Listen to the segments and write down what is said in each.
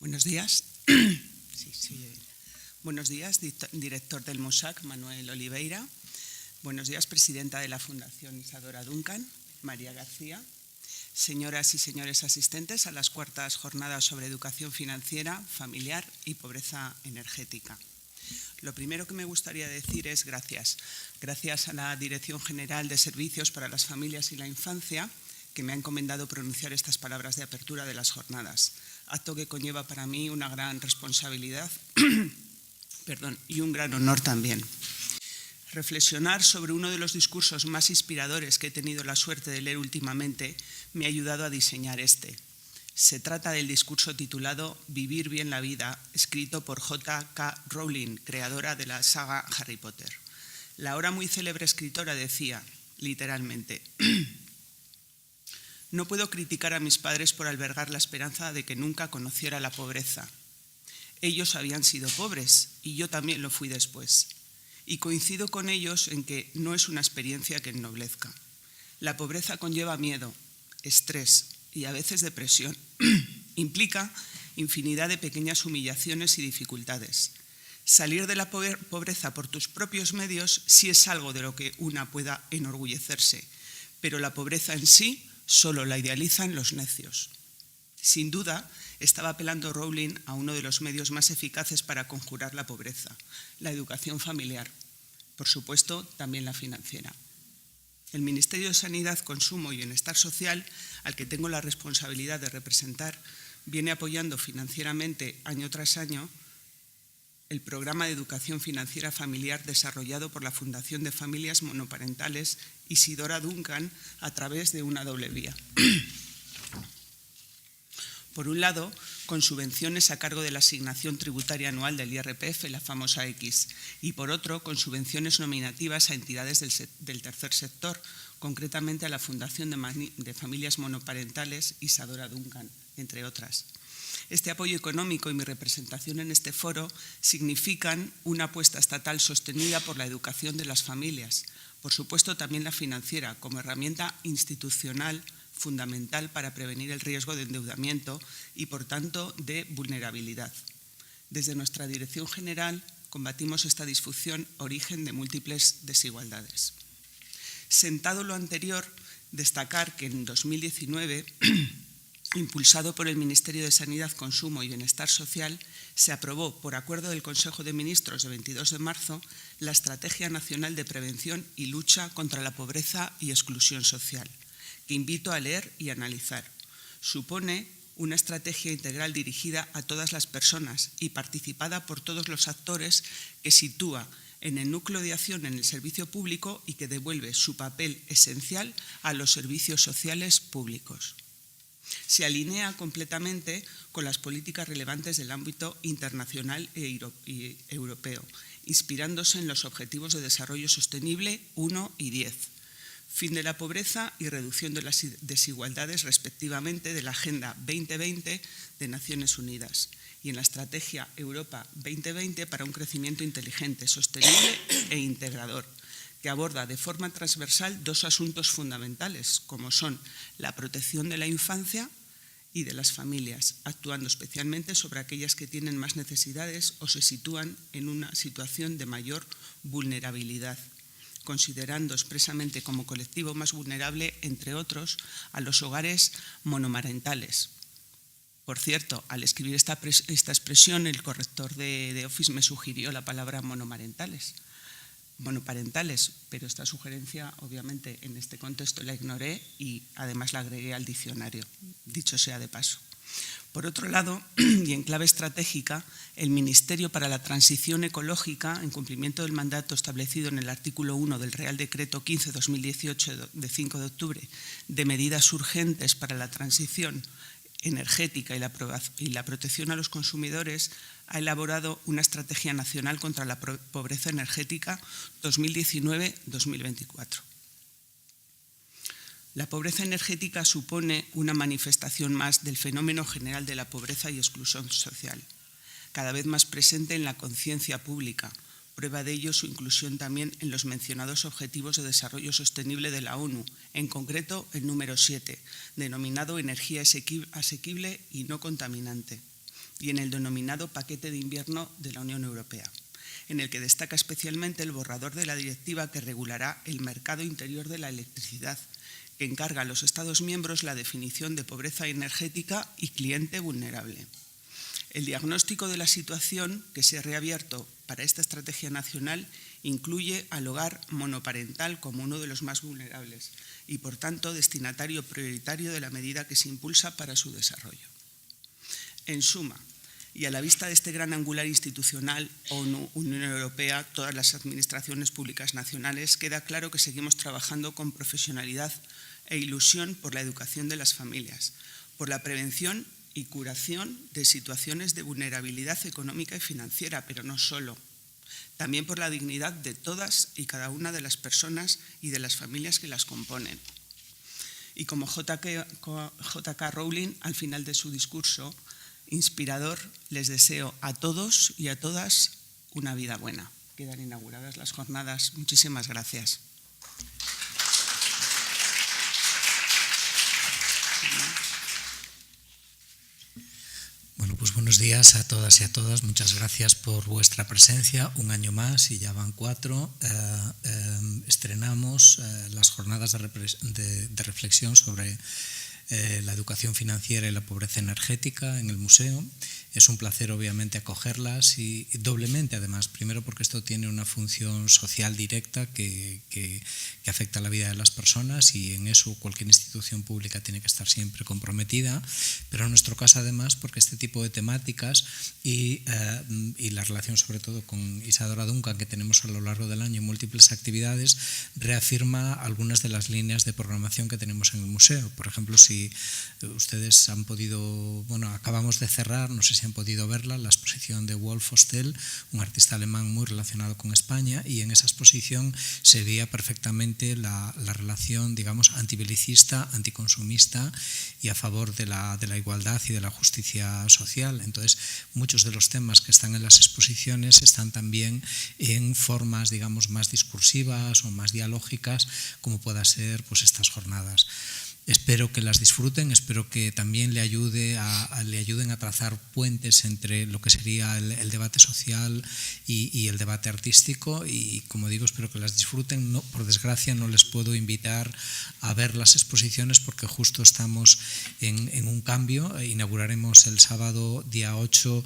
Buenos días. Buenos días, director del MUSAC, Manuel Oliveira. Buenos días, presidenta de la Fundación Isadora Duncan, María García. Señoras y señores asistentes a las cuartas jornadas sobre educación financiera, familiar y pobreza energética. Lo primero que me gustaría decir es gracias. Gracias a la Dirección General de Servicios para las Familias y la Infancia, que me ha encomendado pronunciar estas palabras de apertura de las jornadas, acto que conlleva para mí una gran responsabilidad y un gran honor también. Reflexionar sobre uno de los discursos más inspiradores que he tenido la suerte de leer últimamente me ha ayudado a diseñar este. Se trata del discurso titulado Vivir bien la vida, escrito por J.K. Rowling, creadora de la saga Harry Potter. La ahora muy célebre escritora decía, literalmente, no puedo criticar a mis padres por albergar la esperanza de que nunca conociera la pobreza. Ellos habían sido pobres y yo también lo fui después. Y coincido con ellos en que no es una experiencia que ennoblezca. La pobreza conlleva miedo, estrés y a veces depresión. Implica infinidad de pequeñas humillaciones y dificultades. Salir de la pobreza por tus propios medios sí es algo de lo que una pueda enorgullecerse, pero la pobreza en sí solo la idealizan los necios. Sin duda, estaba apelando Rowling a uno de los medios más eficaces para conjurar la pobreza, la educación familiar, por supuesto, también la financiera. El Ministerio de Sanidad, Consumo y Bienestar Social, al que tengo la responsabilidad de representar, viene apoyando financieramente año tras año el programa de educación financiera familiar desarrollado por la Fundación de Familias Monoparentales Isadora Duncan a través de una doble vía. Por un lado, con subvenciones a cargo de la asignación tributaria anual del IRPF, la famosa X, y por otro, con subvenciones nominativas a entidades del tercer sector, concretamente a la Fundación de Familias Monoparentales Isadora Duncan, entre otras. Este apoyo económico y mi representación en este foro significan una apuesta estatal sostenida por la educación de las familias, por supuesto también la financiera, como herramienta institucional fundamental para prevenir el riesgo de endeudamiento y, por tanto, de vulnerabilidad. Desde nuestra Dirección General combatimos esta disfunción, origen de múltiples desigualdades. Sentado lo anterior, destacar que en 2019, impulsado por el Ministerio de Sanidad, Consumo y Bienestar Social, se aprobó, por acuerdo del Consejo de Ministros de 22 de marzo, la Estrategia Nacional de Prevención y Lucha contra la Pobreza y Exclusión Social, que invito a leer y analizar. Supone una estrategia integral dirigida a todas las personas y participada por todos los actores que sitúa en el núcleo de acción en el servicio público y que devuelve su papel esencial a los servicios sociales públicos. Se alinea completamente con las políticas relevantes del ámbito internacional y europeo, inspirándose en los Objetivos de Desarrollo Sostenible 1 y 10. Fin de la pobreza y reducción de las desigualdades, respectivamente, de la Agenda 2020 de Naciones Unidas y en la Estrategia Europa 2020 para un crecimiento inteligente, sostenible e integrador, que aborda de forma transversal dos asuntos fundamentales, como son la protección de la infancia y de las familias, actuando especialmente sobre aquellas que tienen más necesidades o se sitúan en una situación de mayor vulnerabilidad, considerando expresamente como colectivo más vulnerable, entre otros, a los hogares monomarentales. Por cierto, al escribir esta expresión, el corrector de Office me sugirió la palabra monoparentales, pero esta sugerencia, obviamente, en este contexto la ignoré y además la agregué al diccionario, dicho sea de paso. Por otro lado, y en clave estratégica, el Ministerio para la Transición Ecológica, en cumplimiento del mandato establecido en el artículo 1 del Real Decreto 15/2018 de 5 de octubre de medidas urgentes para la transición energética y la protección a los consumidores, ha elaborado una estrategia nacional contra la pobreza energética 2019-2024. La pobreza energética supone una manifestación más del fenómeno general de la pobreza y exclusión social, cada vez más presente en la conciencia pública. Prueba de ello su inclusión también en los mencionados Objetivos de Desarrollo Sostenible de la ONU, en concreto el número 7, denominado Energía asequible y no contaminante. y en el denominado paquete de invierno de la Unión Europea, en el que destaca especialmente el borrador de la directiva que regulará el mercado interior de la electricidad, que encarga a los Estados miembros la definición de pobreza energética y cliente vulnerable. El diagnóstico de la situación que se ha reabierto para esta estrategia nacional incluye al hogar monoparental como uno de los más vulnerables y, por tanto, destinatario prioritario de la medida que se impulsa para su desarrollo. En suma, y a la vista de este gran angular institucional, ONU, Unión Europea, todas las administraciones públicas nacionales, queda claro que seguimos trabajando con profesionalidad e ilusión por la educación de las familias, por la prevención y curación de situaciones de vulnerabilidad económica y financiera, pero no solo. También por la dignidad de todas y cada una de las personas y de las familias que las componen. Y como J.K. Rowling, al final de su discurso inspirador, les deseo a todos y a todas una vida buena. Quedan inauguradas las jornadas. Muchísimas gracias. Bueno, pues buenos días a todas y a todas. Muchas gracias por vuestra presencia. Un año más, y ya van 4. Estrenamos las jornadas de reflexión sobre la educación financiera y la pobreza energética en el museo. Es un placer, obviamente, acogerlas y doblemente, además. Primero, porque esto tiene una función social directa que afecta a la vida de las personas, y en eso cualquier institución pública tiene que estar siempre comprometida. Pero en nuestro caso, además, porque este tipo de temáticas y la relación, sobre todo, con Isadora Duncan, que tenemos a lo largo del año en múltiples actividades, reafirma algunas de las líneas de programación que tenemos en el museo. Por ejemplo, si ustedes han podido, bueno, acabamos de cerrar, no sé si han podido verla, la exposición de Wolf Hostel, un artista alemán muy relacionado con España, y en esa exposición se veía perfectamente la relación, digamos, antibelicista, anticonsumista y a favor de la igualdad y de la justicia social. Entonces, muchos de los temas que están en las exposiciones están también en formas, digamos, más discursivas o más dialógicas, como pueda ser pues estas jornadas. Espero que las disfruten, espero que también le ayuden a trazar puentes entre lo que sería el debate social y el debate artístico, y, como digo, espero que las disfruten. No, por desgracia, no les puedo invitar a ver las exposiciones porque justo estamos en un cambio. Inauguraremos el sábado, día 8,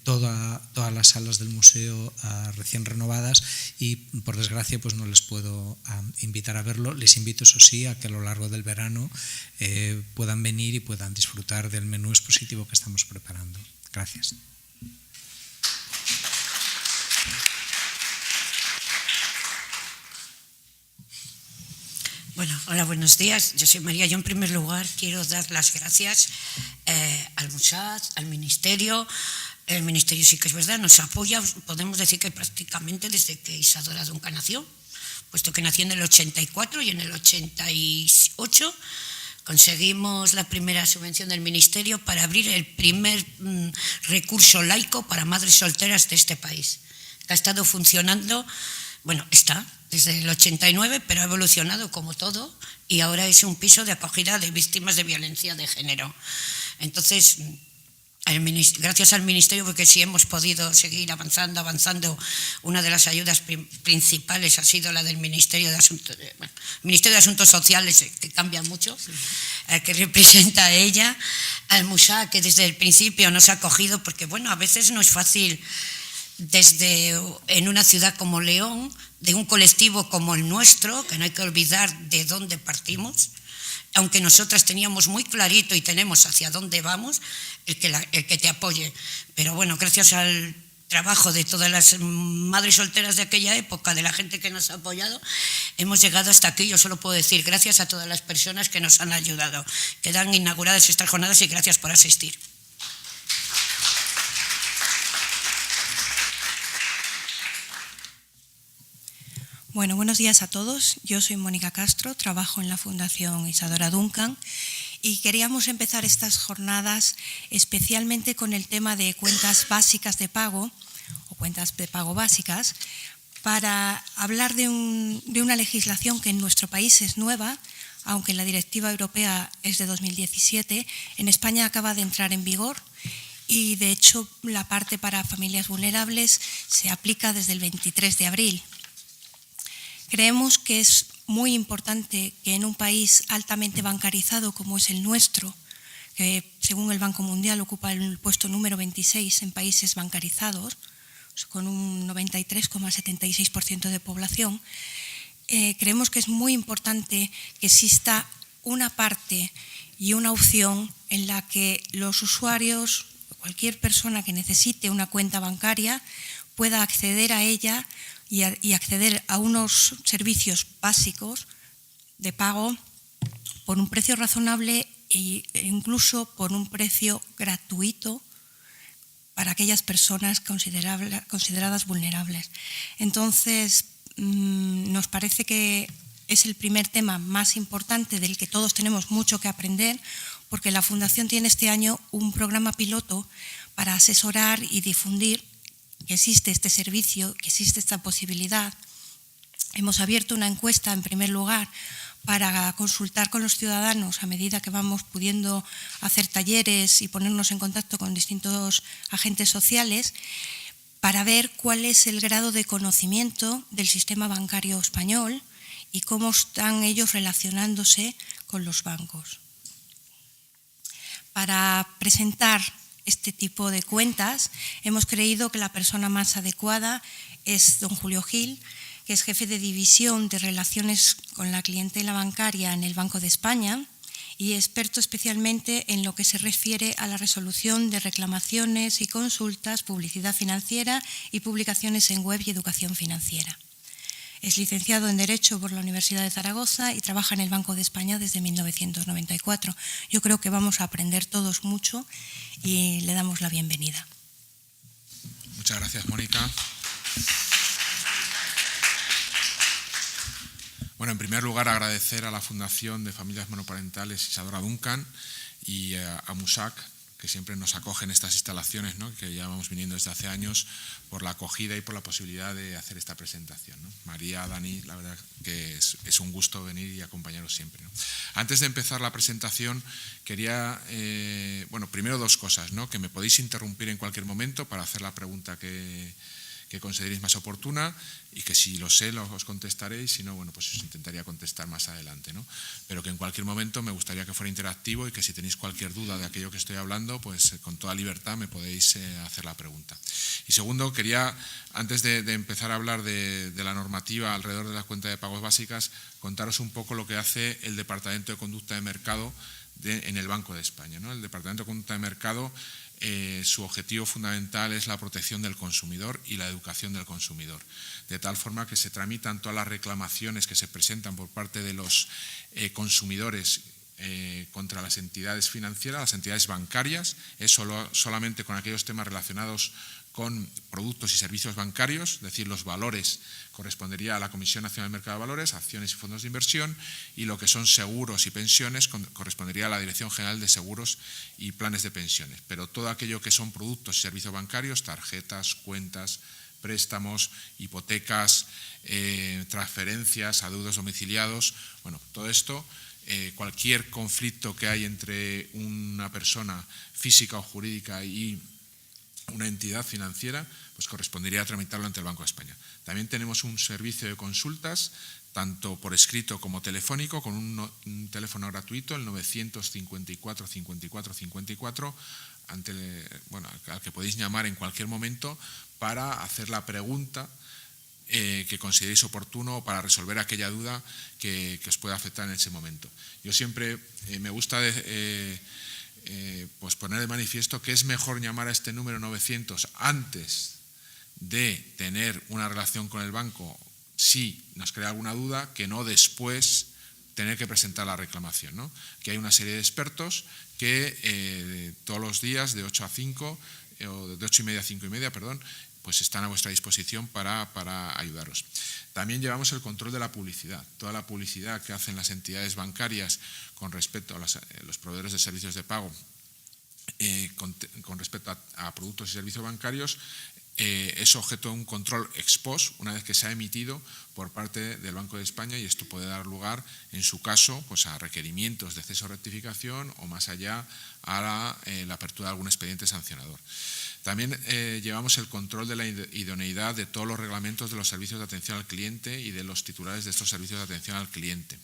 todas las salas del museo recién renovadas, y, por desgracia, pues no les puedo invitar a verlo. Les invito, eso sí, a que a lo largo del verano puedan venir y puedan disfrutar del menú expositivo que estamos preparando. Gracias. Bueno, hola, buenos días. Yo soy María. Yo, en primer lugar, quiero dar las gracias al MUSAD, al Ministerio. El Ministerio, sí que es verdad, nos apoya, podemos decir que prácticamente desde que Isadora Duncan nació, puesto que nació en el 84 y en el 88 conseguimos la primera subvención del Ministerio para abrir el primer recurso laico para madres solteras de este país, que ha estado funcionando, bueno, está desde el 89, pero ha evolucionado como todo, y ahora es un piso de acogida de víctimas de violencia de género. Entonces, gracias al Ministerio, porque sí hemos podido seguir avanzando. Una de las ayudas principales ha sido la del Ministerio de Asuntos Sociales, que cambia mucho, sí, que representa a ella, al MUSAD, que desde el principio nos ha acogido, porque bueno, a veces no es fácil en una ciudad como León, de un colectivo como el nuestro, que no hay que olvidar de dónde partimos, aunque nosotras teníamos muy clarito y tenemos hacia dónde vamos, el que te apoye. Pero bueno, gracias al trabajo de todas las madres solteras de aquella época, de la gente que nos ha apoyado, hemos llegado hasta aquí. Yo solo puedo decir gracias a todas las personas que nos han ayudado. Quedan inauguradas estas jornadas y gracias por asistir. Bueno, buenos días a todos. Yo soy Mónica Castro, trabajo en la Fundación Isadora Duncan, y queríamos empezar estas jornadas especialmente con el tema de cuentas básicas de pago o cuentas de pago básicas, para hablar de una legislación que en nuestro país es nueva, aunque la directiva europea es de 2017, en España acaba de entrar en vigor, y de hecho la parte para familias vulnerables se aplica desde el 23 de abril. Creemos que es muy importante que en un país altamente bancarizado como es el nuestro, que según el Banco Mundial ocupa el puesto número 26 en países bancarizados, con un 93,76% de población, creemos que es muy importante que exista una parte y una opción en la que los usuarios, cualquier persona que necesite una cuenta bancaria, pueda acceder a ella y acceder a unos servicios básicos de pago por un precio razonable e incluso por un precio gratuito para aquellas personas consideradas vulnerables. Entonces, nos parece que es el primer tema más importante del que todos tenemos mucho que aprender, porque la Fundación tiene este año un programa piloto para asesorar y difundir que existe este servicio, que existe esta posibilidad. Hemos abierto una encuesta, en primer lugar, para consultar con los ciudadanos a medida que vamos pudiendo hacer talleres y ponernos en contacto con distintos agentes sociales, para ver cuál es el grado de conocimiento del sistema bancario español y cómo están ellos relacionándose con los bancos. Para presentar este tipo de cuentas, hemos creído que la persona más adecuada es don Julio Gil, que es jefe de división de relaciones con la clientela bancaria en el Banco de España y experto especialmente en lo que se refiere a la resolución de reclamaciones y consultas, publicidad financiera y publicaciones en web y educación financiera. Es licenciado en Derecho por la Universidad de Zaragoza y trabaja en el Banco de España desde 1994. Yo creo que vamos a aprender todos mucho y le damos la bienvenida. Muchas gracias, Mónica. Bueno, en primer lugar, agradecer a la Fundación de Familias Monoparentales Isadora Duncan y a MUSAC, que siempre nos acogen estas instalaciones, ¿no?, que ya vamos viniendo desde hace años, por la acogida y por la posibilidad de hacer esta presentación, ¿no? María, Dani, la verdad que es un gusto venir y acompañaros siempre, ¿no? Antes de empezar la presentación, quería, primero dos cosas, ¿no?, que me podéis interrumpir en cualquier momento para hacer la pregunta que consideréis más oportuna y que si lo sé os contestaré y si no, bueno, pues os intentaría contestar más adelante, ¿no? Pero que en cualquier momento me gustaría que fuera interactivo y que si tenéis cualquier duda de aquello que estoy hablando, pues con toda libertad me podéis hacer la pregunta. Y segundo, quería, antes de empezar a hablar de la normativa alrededor de la cuenta de pagos básicas, contaros un poco lo que hace el Departamento de Conducta de Mercado en el Banco de España, ¿no? El Departamento de Conducta de Mercado, su objetivo fundamental es la protección del consumidor y la educación del consumidor, de tal forma que se tramitan todas las reclamaciones que se presentan por parte de los consumidores contra las entidades financieras, las entidades bancarias, solamente con aquellos temas relacionados con productos y servicios bancarios, es decir, los valores correspondería a la Comisión Nacional del Mercado de Valores, acciones y fondos de inversión, y lo que son seguros y pensiones correspondería a la Dirección General de Seguros y Planes de Pensiones. Pero todo aquello que son productos y servicios bancarios, tarjetas, cuentas, préstamos, hipotecas, transferencias, adeudos domiciliados, bueno, todo esto, cualquier conflicto que hay entre una persona física o jurídica y una entidad financiera, pues correspondería a tramitarlo ante el Banco de España. También tenemos un servicio de consultas, tanto por escrito como telefónico, con un teléfono gratuito, el 954 54 54, al que podéis llamar en cualquier momento para hacer la pregunta que consideréis oportuno o para resolver aquella duda que os pueda afectar en ese momento. Yo siempre me gusta pues poner de manifiesto que es mejor llamar a este número 900 antes de tener una relación con el banco si nos crea alguna duda, que no después tener que presentar la reclamación, ¿no? Que hay una serie de expertos que todos los días de 8 a 5, o de 8 y media a 5 y media, perdón, pues están a vuestra disposición para ayudaros. También llevamos el control de la publicidad. Toda la publicidad que hacen las entidades bancarias con respecto a los proveedores de servicios de pago, con respecto a productos y servicios bancarios, es objeto de un control ex post una vez que se ha emitido por parte del Banco de España, y esto puede dar lugar, en su caso, pues a requerimientos de cese o rectificación o más allá a la apertura de algún expediente sancionador. También llevamos el control de la idoneidad de todos los reglamentos de los servicios de atención al cliente y de los titulares de estos servicios de atención al cliente.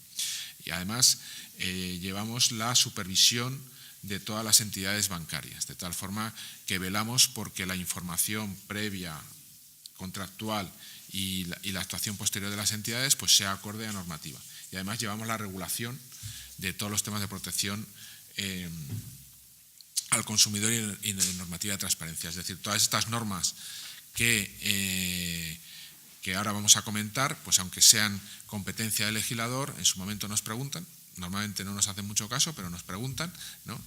Y además llevamos la supervisión de todas las entidades bancarias, de tal forma que velamos porque la información previa, contractual y la actuación posterior de las entidades pues sea acorde a normativa. Y además llevamos la regulación de todos los temas de protección al consumidor y de normativa de transparencia. Es decir, todas estas normas que ahora vamos a comentar, pues aunque sean competencia del legislador, en su momento nos preguntan. Normalmente no nos hacen mucho caso, pero nos preguntan, ¿no?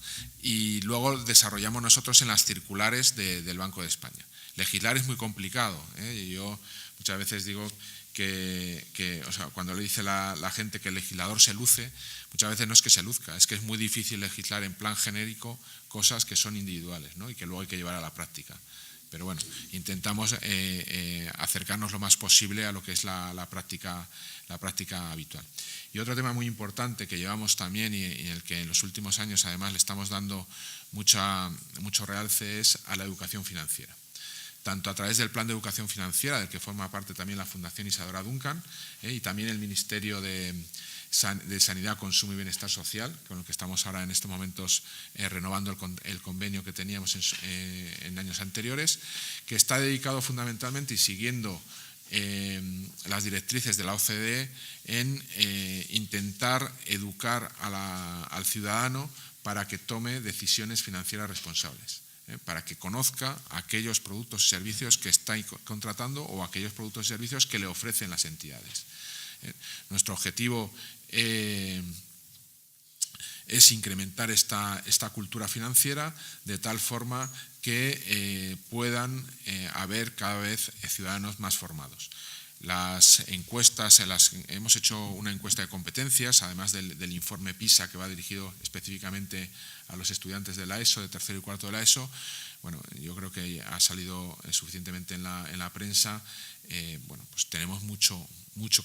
Y luego desarrollamos nosotros en las circulares del Banco de España. Legislar es muy complicado, ¿eh? Yo muchas veces digo que o sea, cuando le dice la gente que el legislador se luce, muchas veces no es que se luzca, es que es muy difícil legislar en plan genérico cosas que son individuales, ¿no? Y que luego hay que llevar a la práctica. Pero bueno, intentamos acercarnos lo más posible a lo que es la práctica habitual. Y otro tema muy importante que llevamos también y en el que en los últimos años además le estamos dando mucho realce es a la educación financiera. Tanto a través del Plan de Educación Financiera, del que forma parte también la Fundación Isadora Duncan, y también el Ministerio de Sanidad, Consumo y Bienestar Social, con el que estamos ahora en estos momentos renovando el convenio que teníamos en años anteriores, que está dedicado fundamentalmente y siguiendo las directrices de la OCDE en intentar educar al ciudadano para que tome decisiones financieras responsables, para que conozca aquellos productos y servicios que está contratando o aquellos productos y servicios que le ofrecen las entidades. Nuestro objetivo es incrementar esta cultura financiera de tal forma que puedan haber cada vez ciudadanos más formados. Las encuestas, hemos hecho una encuesta de competencias, además del informe PISA que va dirigido específicamente a los estudiantes de la ESO, de tercero y cuarto de la ESO. Bueno, yo creo que ha salido suficientemente en la prensa. Bueno, pues tenemos mucho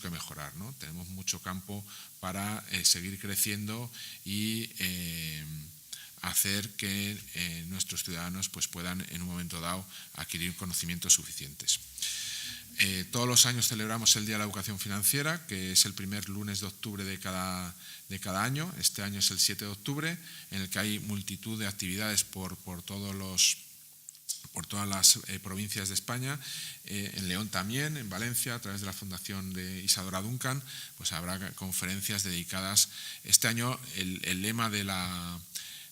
que mejorar, ¿no? Tenemos mucho campo para seguir creciendo y hacer que nuestros ciudadanos pues puedan en un momento dado adquirir conocimientos suficientes. Todos los años celebramos el Día de la Educación Financiera, que es el primer lunes de octubre de cada año. Este año es el 7 de octubre, en el que hay multitud de actividades por todas las provincias de España. En León también, en Valencia, a través de la Fundación de Isadora Duncan, pues habrá conferencias dedicadas. Este año el lema del Día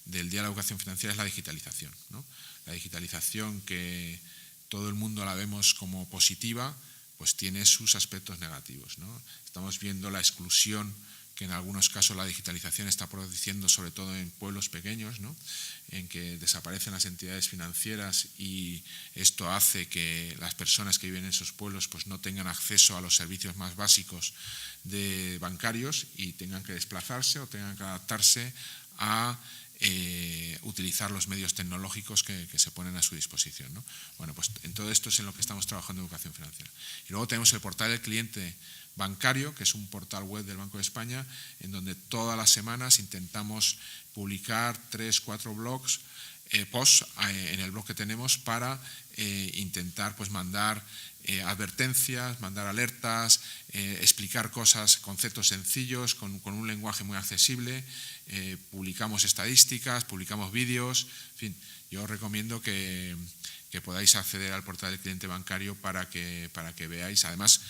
de la Educación Financiera es la digitalización, ¿no? La digitalización, que todo el mundo la vemos como positiva, pues tiene sus aspectos negativos, ¿no? Estamos viendo la exclusión que en algunos casos la digitalización está produciendo, sobre todo en pueblos pequeños, ¿no? En que desaparecen las entidades financieras y esto hace que las personas que viven en esos pueblos pues no tengan acceso a los servicios más básicos de bancarios y tengan que desplazarse o tengan que adaptarse a utilizar los medios tecnológicos que se ponen a su disposición, ¿no? Bueno, pues en todo esto es en lo que estamos trabajando en educación financiera. Y luego tenemos el portal del cliente bancario, que es un portal web del Banco de España, en donde todas las semanas intentamos publicar 3-4 blogs, posts en el blog que tenemos para intentar pues mandar advertencias, mandar alertas, explicar cosas, conceptos sencillos, con un lenguaje muy accesible. Publicamos estadísticas, publicamos vídeos, en fin, yo os recomiendo que podáis acceder al portal del cliente bancario para que veáis. Además,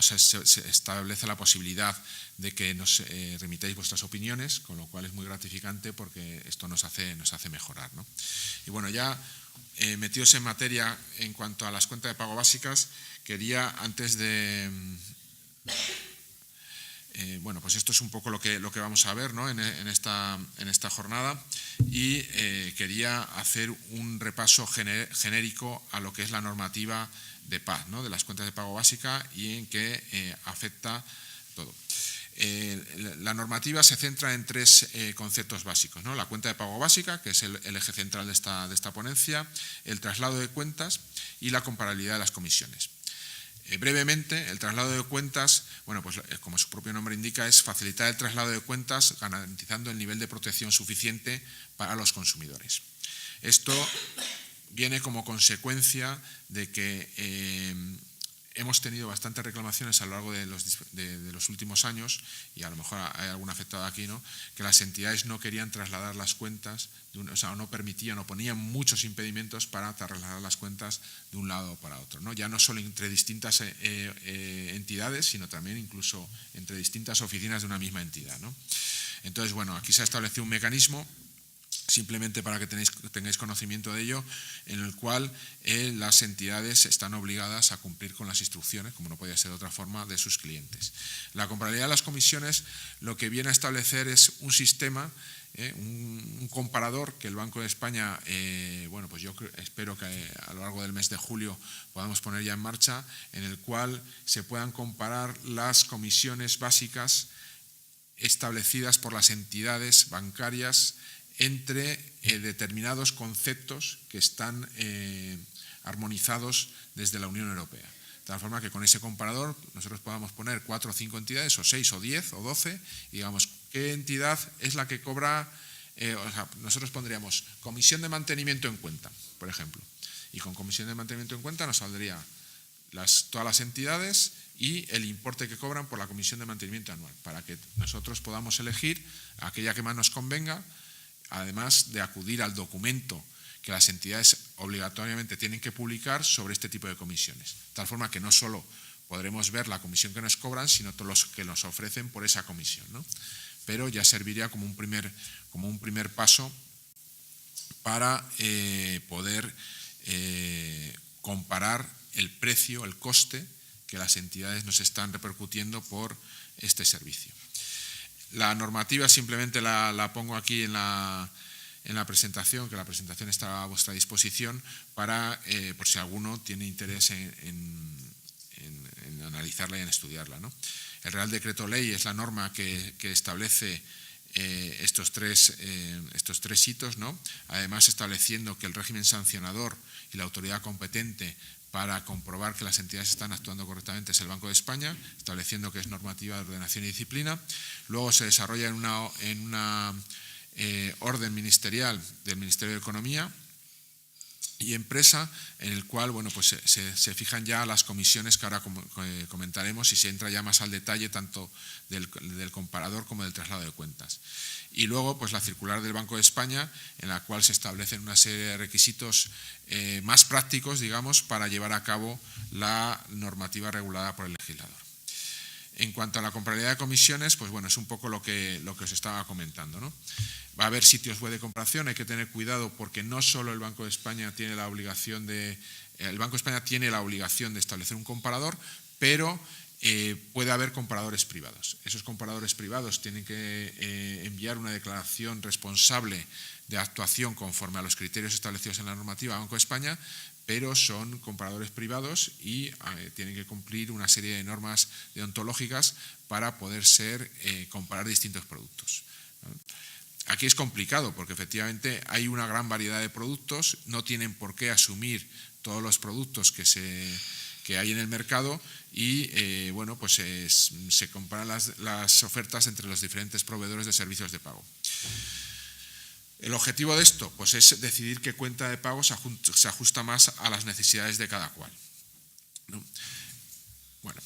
se establece la posibilidad de que nos remitáis vuestras opiniones, con lo cual es muy gratificante porque esto nos hace mejorar, ¿no? Y bueno, ya metidos en materia en cuanto a las cuentas de pago básicas, quería antes de... bueno, pues esto es un poco lo que vamos a ver, ¿no? en esta jornada, y quería hacer un repaso genérico a lo que es la normativa de PAB, ¿no? De las cuentas de pago básica y en qué afecta todo. la normativa se centra en tres conceptos básicos, ¿no? La cuenta de pago básica, que es el eje central de esta ponencia, el traslado de cuentas y la comparabilidad de las comisiones. Brevemente, el traslado de cuentas, bueno, pues como su propio nombre indica, es facilitar el traslado de cuentas garantizando el nivel de protección suficiente para los consumidores. Esto viene como consecuencia de que hemos tenido bastantes reclamaciones a lo largo de los últimos años, y a lo mejor hay algún afectado aquí, ¿no?, que las entidades no querían trasladar las cuentas, o sea, no permitían o ponían muchos impedimentos para trasladar las cuentas de un lado para otro, ¿no? Ya no solo entre distintas entidades, sino también incluso entre distintas oficinas de una misma entidad, ¿no? Entonces, bueno, aquí se ha establecido un mecanismo, simplemente para que tengáis conocimiento de ello, en el cual las entidades están obligadas a cumplir con las instrucciones, como no podía ser de otra forma, de sus clientes. La comparabilidad de las comisiones lo que viene a establecer es un sistema, un comparador que el Banco de España, bueno, pues yo espero que a lo largo del mes de julio podamos poner ya en marcha, en el cual se puedan comparar las comisiones básicas establecidas por las entidades bancarias entre determinados conceptos que están armonizados desde la Unión Europea. De tal forma que con ese comparador nosotros podamos poner 4 o 5 entidades, o 6 o 10 o 12, y digamos, ¿qué entidad es la que cobra? O sea, nosotros pondríamos comisión de mantenimiento en cuenta, por ejemplo, y con comisión de mantenimiento en cuenta nos saldría todas las entidades y el importe que cobran por la comisión de mantenimiento anual, para que nosotros podamos elegir aquella que más nos convenga, además de acudir al documento que las entidades obligatoriamente tienen que publicar sobre este tipo de comisiones. De tal forma que no solo podremos ver la comisión que nos cobran, sino todos los que nos ofrecen por esa comisión, ¿no? Pero ya serviría como un primer paso para poder comparar el precio, el coste que las entidades nos están repercutiendo por este servicio. La normativa simplemente la pongo aquí en la presentación, que la presentación está a vuestra disposición para, por si alguno tiene interés en analizarla y en estudiarla, ¿no? El Real Decreto Ley es la norma que establece estos tres hitos, ¿no? Además, estableciendo que el régimen sancionador y la autoridad competente para comprobar que las entidades están actuando correctamente es el Banco de España, estableciendo que es normativa de ordenación y disciplina. Luego se desarrolla en una orden ministerial del Ministerio de Economía y Empresa, en el cual, bueno, pues se fijan ya las comisiones que ahora comentaremos, y se entra ya más al detalle tanto del comparador como del traslado de cuentas. Y luego, pues la circular del Banco de España, en la cual se establecen una serie de requisitos más prácticos, digamos, para llevar a cabo la normativa regulada por el legislador. En cuanto a la comparabilidad de comisiones, pues bueno, es un poco lo que os estaba comentando, ¿no? Va a haber sitios web de comparación, hay que tener cuidado porque no solo el Banco de España tiene la obligación de establecer un comparador, pero puede haber comparadores privados. Esos comparadores privados tienen que enviar una declaración responsable de actuación conforme a los criterios establecidos en la normativa Banco de España, pero son comparadores privados y tienen que cumplir una serie de normas deontológicas para poder comparar distintos productos, ¿no? Aquí es complicado porque efectivamente hay una gran variedad de productos, no tienen por qué asumir todos los productos que hay en el mercado y bueno, pues se comparan las ofertas entre los diferentes proveedores de servicios de pago. El objetivo de esto, pues, es decidir qué cuenta de pago se ajusta más a las necesidades de cada cual, ¿no? Bueno,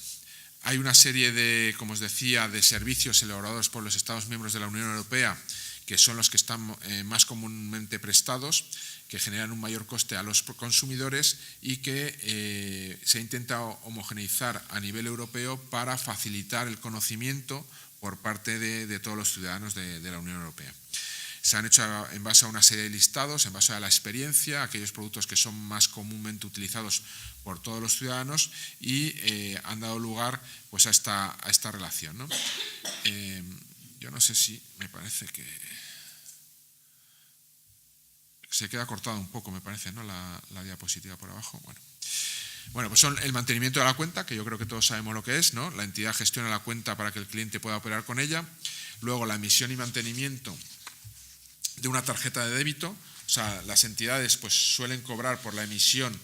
hay una serie de, como os decía, de servicios elaborados por los Estados miembros de la Unión Europea, que son los que están más comúnmente prestados, que generan un mayor coste a los consumidores y que se intenta homogeneizar a nivel europeo para facilitar el conocimiento por parte de todos los ciudadanos de la Unión Europea. Se han hecho en base a una serie de listados, en base a la experiencia, aquellos productos que son más comúnmente utilizados por todos los ciudadanos y han dado lugar, pues, a esta relación, ¿no? Yo no sé si me parece que se queda cortado un poco, me parece, ¿no? La diapositiva por abajo. Bueno, Bueno, pues son el mantenimiento de la cuenta, que yo creo que todos sabemos lo que es, ¿no? La entidad gestiona la cuenta para que el cliente pueda operar con ella. Luego, la emisión y mantenimiento de una tarjeta de débito. O sea, las entidades pues suelen cobrar por la emisión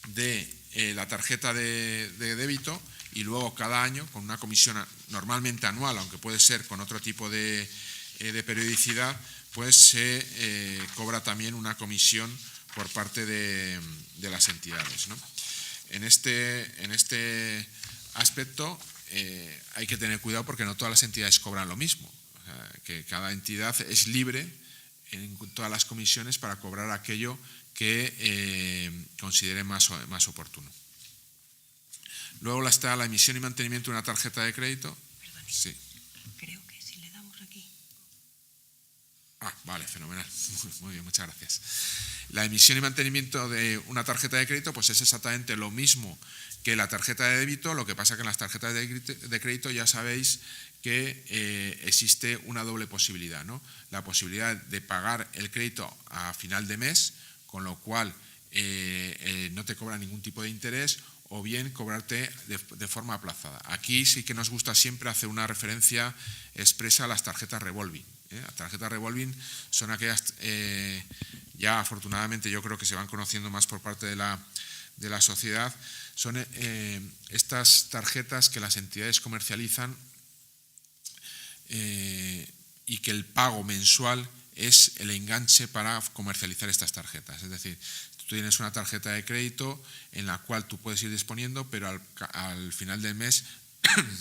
de la tarjeta de débito, y luego cada año, con una comisión normalmente anual, aunque puede ser con otro tipo de periodicidad, pues se cobra también una comisión por parte de las entidades, ¿no? En este aspecto hay que tener cuidado, porque no todas las entidades cobran lo mismo. O sea, que cada entidad es libre en todas las comisiones para cobrar aquello que considere más oportuno. Luego está la emisión y mantenimiento de una tarjeta de crédito. Perdón, sí. Creo que si le damos aquí. Vale, fenomenal. Muy bien, muchas gracias. La emisión y mantenimiento de una tarjeta de crédito pues es exactamente lo mismo que la tarjeta de débito. Lo que pasa que en las tarjetas de crédito ya sabéis que existe una doble posibilidad, ¿no? La posibilidad de pagar el crédito a final de mes, con lo cual no te cobra ningún tipo de interés, o bien cobrarte de forma aplazada. Aquí sí que nos gusta siempre hacer una referencia expresa a las tarjetas revolving. Las tarjetas revolving son aquellas, ya afortunadamente yo creo que se van conociendo más por parte de la sociedad, son estas tarjetas que las entidades comercializan y que el pago mensual es el enganche para comercializar estas tarjetas. Es decir, tú tienes una tarjeta de crédito en la cual tú puedes ir disponiendo, pero al final del mes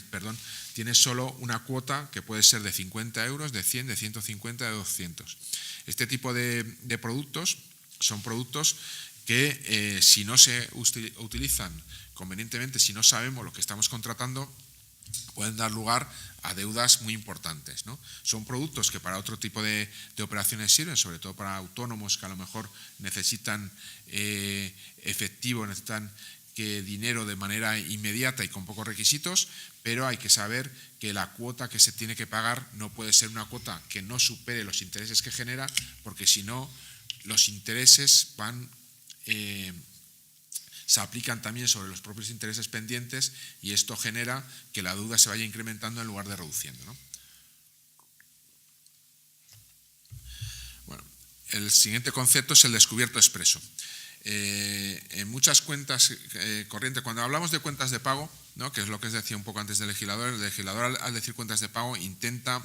perdón, tienes solo una cuota que puede ser de 50 euros, de 100, de 150, de 200. Este tipo de productos son productos que si no se utilizan convenientemente, si no sabemos lo que estamos contratando, pueden dar lugar a deudas muy importantes, ¿no? Son productos que para otro tipo de operaciones sirven, sobre todo para autónomos que a lo mejor necesitan efectivo, necesitan dinero de manera inmediata y con pocos requisitos, pero hay que saber que la cuota que se tiene que pagar no puede ser una cuota que no supere los intereses que genera, porque si no, los intereses se aplican también sobre los propios intereses pendientes, y esto genera que la deuda se vaya incrementando en lugar de reduciendo, ¿no? Bueno, el siguiente concepto es el descubierto expreso. En muchas cuentas corrientes, cuando hablamos de cuentas de pago, ¿no?, que es lo que os decía un poco antes del legislador, el legislador al decir cuentas de pago intenta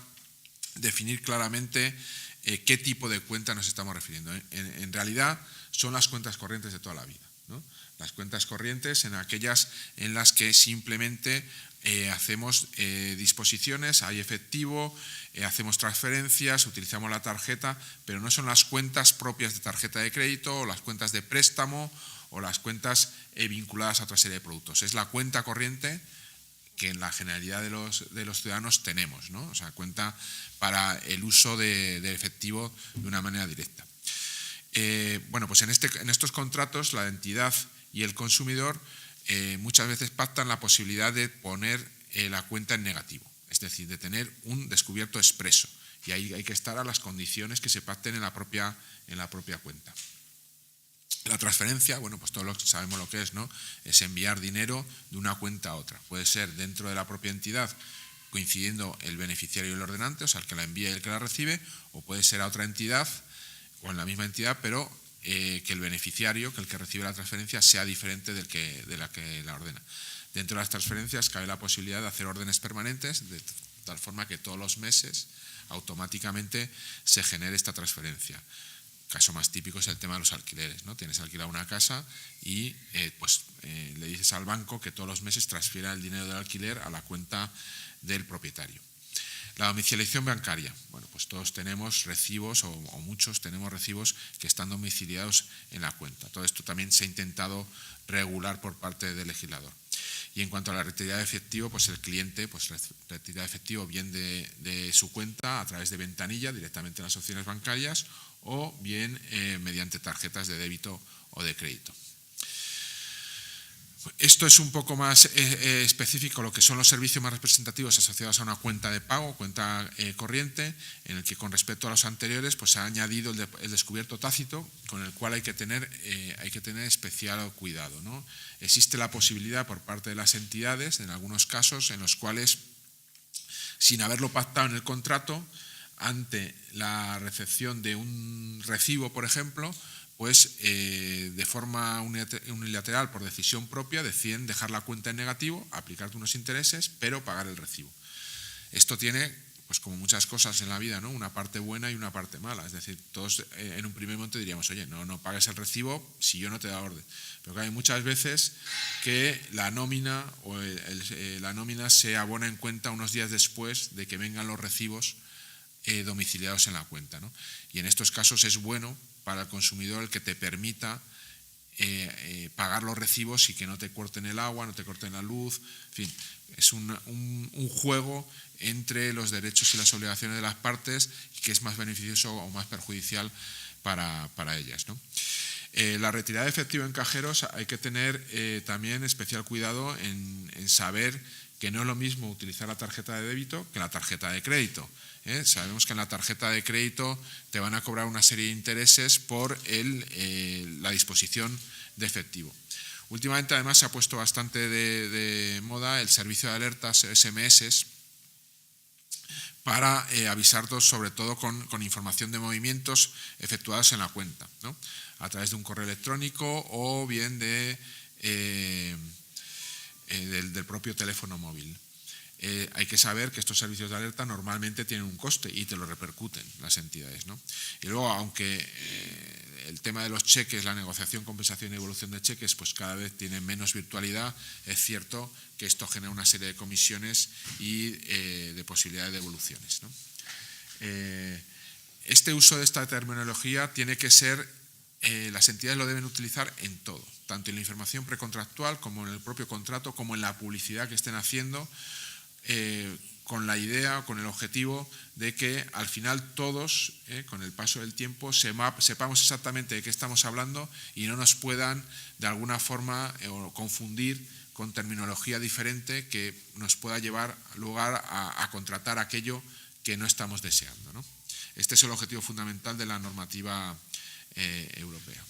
definir claramente qué tipo de cuenta nos estamos refiriendo. En realidad son las cuentas corrientes de toda la vida, ¿no? Las cuentas corrientes en aquellas en las que simplemente hacemos disposiciones, hay efectivo, hacemos transferencias, utilizamos la tarjeta, pero no son las cuentas propias de tarjeta de crédito, o las cuentas de préstamo, o las cuentas vinculadas a otra serie de productos. Es la cuenta corriente que en la generalidad de los ciudadanos tenemos, ¿no? O sea, cuenta para el uso de efectivo de una manera directa. Bueno, pues en estos contratos la entidad y el consumidor muchas veces pactan la posibilidad de poner la cuenta en negativo, es decir, de tener un descubierto expreso, y ahí hay que estar a las condiciones que se pacten en la propia cuenta. La transferencia, bueno, pues todos sabemos lo que es, ¿no? Es enviar dinero de una cuenta a otra. Puede ser dentro de la propia entidad, coincidiendo el beneficiario y el ordenante, o sea, el que la envía y el que la recibe, o puede ser a otra entidad o en la misma entidad, pero que el beneficiario, que el que recibe la transferencia, sea diferente de la que la ordena. Dentro de las transferencias cabe la posibilidad de hacer órdenes permanentes, de tal forma que todos los meses automáticamente se genere esta transferencia. El caso más típico es el tema de los alquileres, ¿no? Tienes alquilada una casa y le dices al banco que todos los meses transfiera el dinero del alquiler a la cuenta del propietario. La domiciliación bancaria. Bueno, pues todos tenemos recibos, o muchos tenemos recibos que están domiciliados en la cuenta. Todo esto también se ha intentado regular por parte del legislador. Y en cuanto a la retirada de efectivo, pues el cliente retira efectivo bien de su cuenta a través de ventanilla directamente en las opciones bancarias, o bien mediante tarjetas de débito o de crédito. Esto es un poco más específico lo que son los servicios más representativos asociados a una cuenta de pago, cuenta corriente, en el que con respecto a los anteriores pues se ha añadido el descubierto tácito, con el cual hay que tener especial cuidado, ¿no? Existe la posibilidad por parte de las entidades, en algunos casos, en los cuales, sin haberlo pactado en el contrato, ante la recepción de un recibo, por ejemplo, pues de forma unilateral, por decisión propia, deciden dejar la cuenta en negativo, aplicarte unos intereses, pero pagar el recibo. Esto tiene, pues como muchas cosas en la vida, ¿no?, una parte buena y una parte mala. Es decir, todos en un primer momento diríamos, oye, no pagues el recibo si yo no te da orden. Pero hay muchas veces que la nómina la nómina se abona en cuenta unos días después de que vengan los recibos domiciliados en la cuenta, ¿no? Y en estos casos es bueno para el consumidor el que te permita pagar los recibos y que no te corten el agua, no te corten la luz. En fin, es un juego entre los derechos y las obligaciones de las partes que es más beneficioso o más perjudicial para ellas, ¿no? La retirada de efectivo en cajeros hay que tener también especial cuidado en saber que no es lo mismo utilizar la tarjeta de débito que la tarjeta de crédito. Sabemos que en la tarjeta de crédito te van a cobrar una serie de intereses por la disposición de efectivo. Últimamente además se ha puesto bastante de moda el servicio de alertas SMS para avisarnos sobre todo con información de movimientos efectuados en la cuenta, ¿no?, a través de un correo electrónico o bien del propio teléfono móvil. Hay que saber que estos servicios de alerta normalmente tienen un coste y te lo repercuten las entidades, ¿no? Y luego, aunque el tema de los cheques, la negociación, compensación y evolución de cheques, pues cada vez tiene menos virtualidad, es cierto que esto genera una serie de comisiones y de posibilidades de devoluciones, ¿no? Este uso de esta terminología tiene que ser, las entidades lo deben utilizar en todo, tanto en la información precontractual como en el propio contrato, como en la publicidad que estén haciendo, con la idea o con el objetivo de que al final todos, con el paso del tiempo, sepamos exactamente de qué estamos hablando y no nos puedan de alguna forma confundir con terminología diferente que nos pueda llevar lugar a contratar aquello que no estamos deseando, ¿no? Este es el objetivo fundamental de la normativa europea.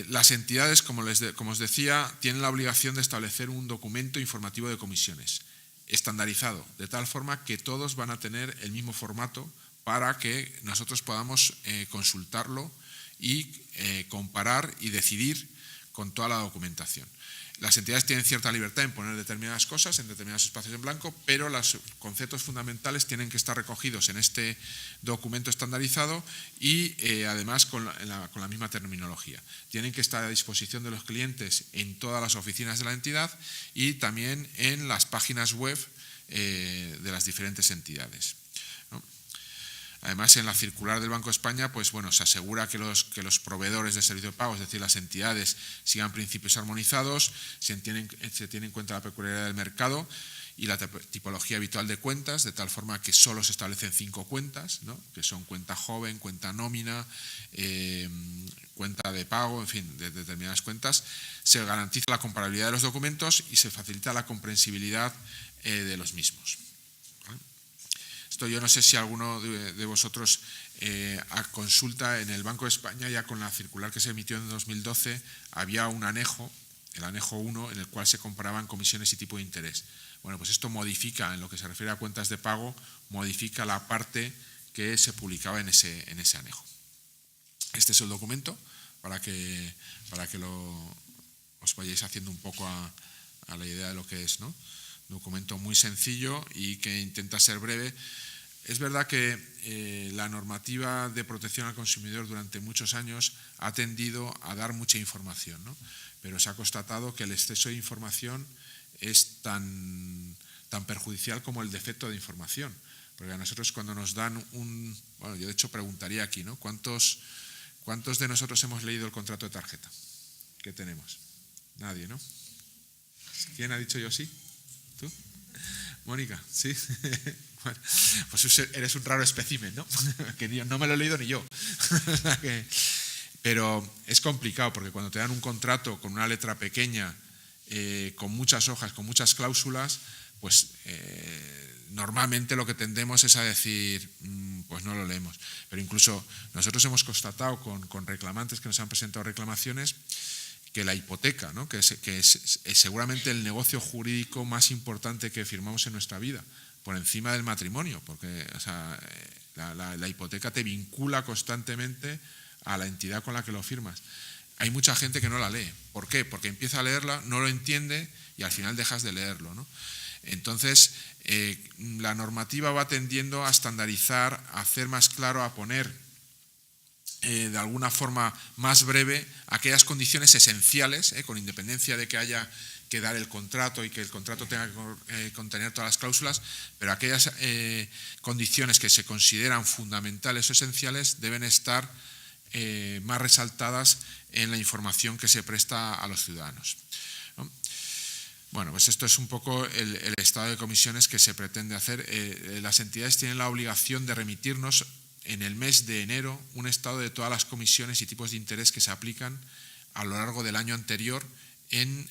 Las entidades, como os decía, tienen la obligación de establecer un documento informativo de comisiones estandarizado, de tal forma que todos van a tener el mismo formato para que nosotros podamos consultarlo y comparar y decidir con toda la documentación. Las entidades tienen cierta libertad en poner determinadas cosas en determinados espacios en blanco, pero los conceptos fundamentales tienen que estar recogidos en este documento estandarizado y además con la misma terminología. Tienen que estar a disposición de los clientes en todas las oficinas de la entidad y también en las páginas web de las diferentes entidades, ¿no? Además, en la circular del Banco de España, pues bueno, se asegura que los proveedores de servicio de pago, es decir, las entidades, sigan principios armonizados, se tiene en cuenta la peculiaridad del mercado y la tipología habitual de cuentas, de tal forma que solo se establecen 5 cuentas, ¿no?, que son cuenta joven, cuenta nómina, cuenta de pago, en fin, de determinadas cuentas. Se garantiza la comparabilidad de los documentos y se facilita la comprensibilidad de los mismos. Esto yo no sé si alguno de vosotros a consulta en el Banco de España, ya con la circular que se emitió en 2012, había un anejo, el anejo 1, en el cual se comparaban comisiones y tipo de interés. Bueno, pues esto modifica, en lo que se refiere a cuentas de pago, modifica la parte que se publicaba en ese anejo. Este es el documento para que os vayáis haciendo un poco a la idea de lo que es, ¿no? Documento muy sencillo y que intenta ser breve. Es verdad que la normativa de protección al consumidor durante muchos años ha tendido a dar mucha información, ¿no? Pero se ha constatado que el exceso de información es tan perjudicial como el defecto de información. Porque a nosotros cuando nos dan bueno, yo de hecho preguntaría aquí, ¿no? ¿Cuántos de nosotros hemos leído el contrato de tarjeta? ¿Qué tenemos? Nadie, ¿no? ¿Quién ha dicho yo sí? ¿Tú? Mónica, ¿sí? Bueno, pues eres un raro espécimen, ¿no? Que no me lo he leído ni yo. Pero es complicado porque cuando te dan un contrato con una letra pequeña, con muchas hojas, con muchas cláusulas, pues normalmente lo que tendemos es a decir, pues no lo leemos. Pero incluso nosotros hemos constatado con reclamantes que nos han presentado reclamaciones que la hipoteca, ¿no? que es seguramente el negocio jurídico más importante que firmamos en nuestra vida, por encima del matrimonio, porque o sea, la hipoteca te vincula constantemente a la entidad con la que lo firmas. Hay mucha gente que no la lee. ¿Por qué? Porque empieza a leerla, no lo entiende y al final dejas de leerlo, ¿no? Entonces, la normativa va tendiendo a estandarizar, a hacer más claro, a poner de alguna forma más breve aquellas condiciones esenciales, con independencia de que haya que dar el contrato y que el contrato tenga que contener todas las cláusulas, pero aquellas condiciones que se consideran fundamentales o esenciales deben estar más resaltadas en la información que se presta a los ciudadanos, ¿no? Bueno, pues esto es un poco el estado de comisiones que se pretende hacer. Las entidades tienen la obligación de remitirnos en el mes de enero un estado de todas las comisiones y tipos de interés que se aplican a lo largo del año anterior en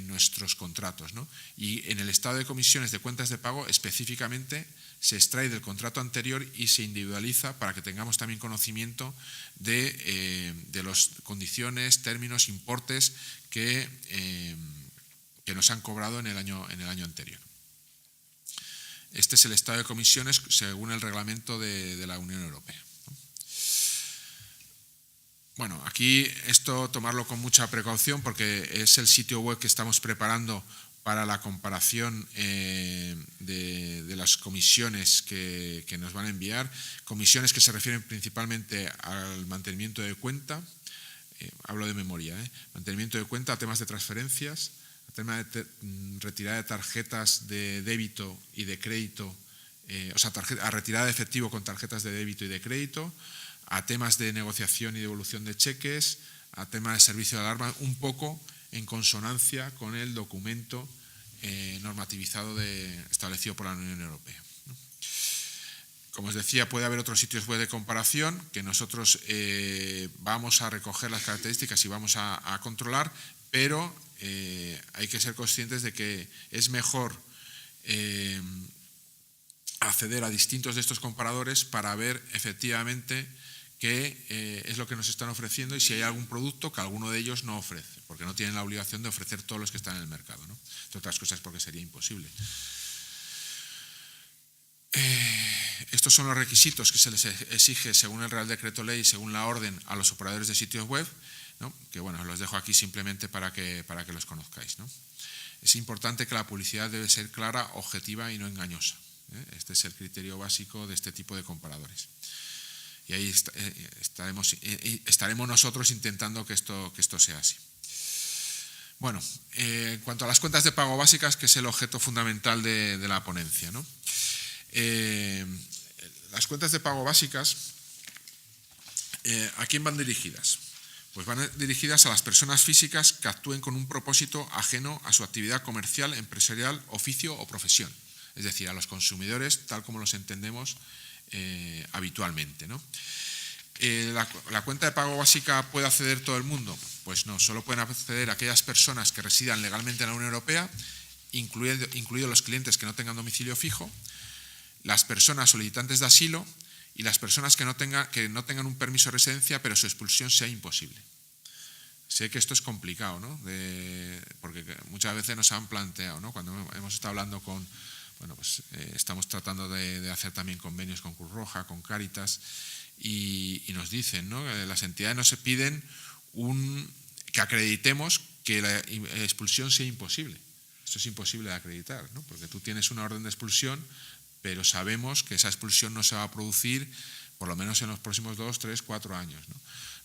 nuestros contratos, ¿no? Y en el estado de comisiones de cuentas de pago específicamente se extrae del contrato anterior y se individualiza para que tengamos también conocimiento de las condiciones, términos, importes que nos han cobrado en el año anterior. Este es el estado de comisiones según el reglamento de la Unión Europea. Bueno, aquí esto tomarlo con mucha precaución porque es el sitio web que estamos preparando para la comparación de las comisiones que nos van a enviar, comisiones que se refieren principalmente al mantenimiento de cuenta, hablo de memoria, mantenimiento de cuenta, a temas de transferencias, a temas de retirada de tarjetas de débito y de crédito, o sea, a retirada de efectivo con tarjetas de débito y de crédito, a temas de negociación y devolución de cheques, a temas de servicio de alarma, un poco en consonancia con el documento normativizado establecido por la Unión Europea, ¿no? Como os decía, puede haber otros sitios web de comparación que nosotros vamos a recoger las características y vamos a controlar, pero hay que ser conscientes de que es mejor acceder a distintos de estos comparadores para ver efectivamente qué es lo que nos están ofreciendo y si hay algún producto que alguno de ellos no ofrece, porque no tienen la obligación de ofrecer todos los que están en el mercado, ¿no? Entre otras cosas porque sería imposible. Estos son los requisitos que se les exige según el Real Decreto Ley y según la orden a los operadores de sitios web, ¿no? Que bueno, los dejo aquí simplemente para que los conozcáis, ¿no? Es importante que la publicidad debe ser clara, objetiva y no engañosa, ¿eh? Este es el criterio básico de este tipo de comparadores. Y ahí estaremos nosotros intentando que esto sea así. Bueno, en cuanto a las cuentas de pago básicas, que es el objeto fundamental de la ponencia, ¿no? Las cuentas de pago básicas, ¿a quién van dirigidas? Pues van dirigidas a las personas físicas que actúen con un propósito ajeno a su actividad comercial, empresarial, oficio o profesión. Es decir, a los consumidores tal como los entendemos habitualmente, ¿no? ¿La cuenta de pago básica puede acceder todo el mundo? Pues no, solo pueden acceder aquellas personas que residan legalmente en la Unión Europea, incluidos los clientes que no tengan domicilio fijo, las personas solicitantes de asilo y las personas que no tengan un permiso de residencia pero su expulsión sea imposible. Sé que esto es complicado, ¿no? Porque muchas veces nos han planteado, ¿no? Cuando hemos estado hablando con... Bueno, pues estamos tratando de hacer también convenios con Cruz Roja, con Cáritas, y nos dicen, ¿no? Las entidades nos piden que acreditemos que la expulsión sea imposible. Esto es imposible de acreditar, ¿no? Porque tú tienes una orden de expulsión, pero sabemos que esa expulsión no se va a producir por lo menos en los próximos 2, 3, 4 años, ¿no?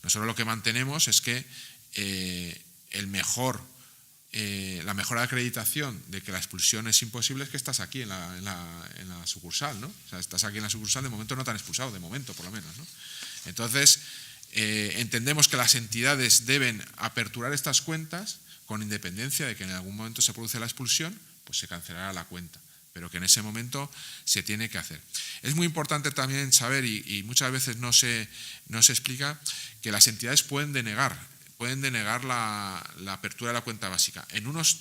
Nosotros lo que mantenemos es que la mejor acreditación de que la expulsión es imposible es que estás aquí en la sucursal, ¿no? O sea, estás aquí en la sucursal, de momento no te han expulsado, de momento por lo menos, ¿no? Entonces, entendemos que las entidades deben aperturar estas cuentas con independencia de que en algún momento se produce la expulsión, pues se cancelará la cuenta. pero que en ese momento se tiene que hacer. Es muy importante también saber, y muchas veces no se explica, que las entidades pueden denegar la apertura de la cuenta básica en unos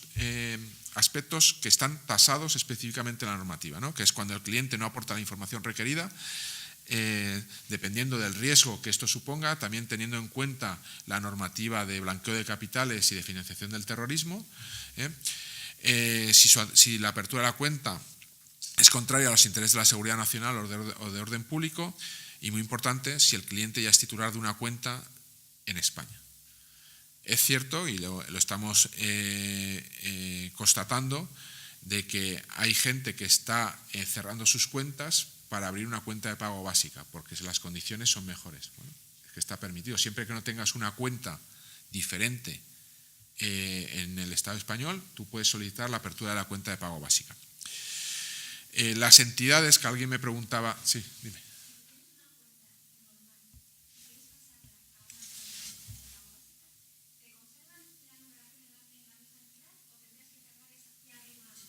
aspectos que están tasados específicamente en la normativa, ¿no? Que es cuando el cliente no aporta la información requerida, dependiendo del riesgo que esto suponga, también teniendo en cuenta la normativa de blanqueo de capitales y de financiación del terrorismo. Si la apertura de la cuenta es contraria a los intereses de la seguridad nacional o de orden público, y muy importante, si el cliente ya es titular de una cuenta en España. Es cierto, y lo estamos constatando, de que hay gente que está cerrando sus cuentas para abrir una cuenta de pago básica, porque las condiciones son mejores. Bueno, es que está permitido. Siempre que no tengas una cuenta diferente en el Estado español, tú puedes solicitar la apertura de la cuenta de pago básica. Las entidades que alguien me preguntaba... Sí, dime.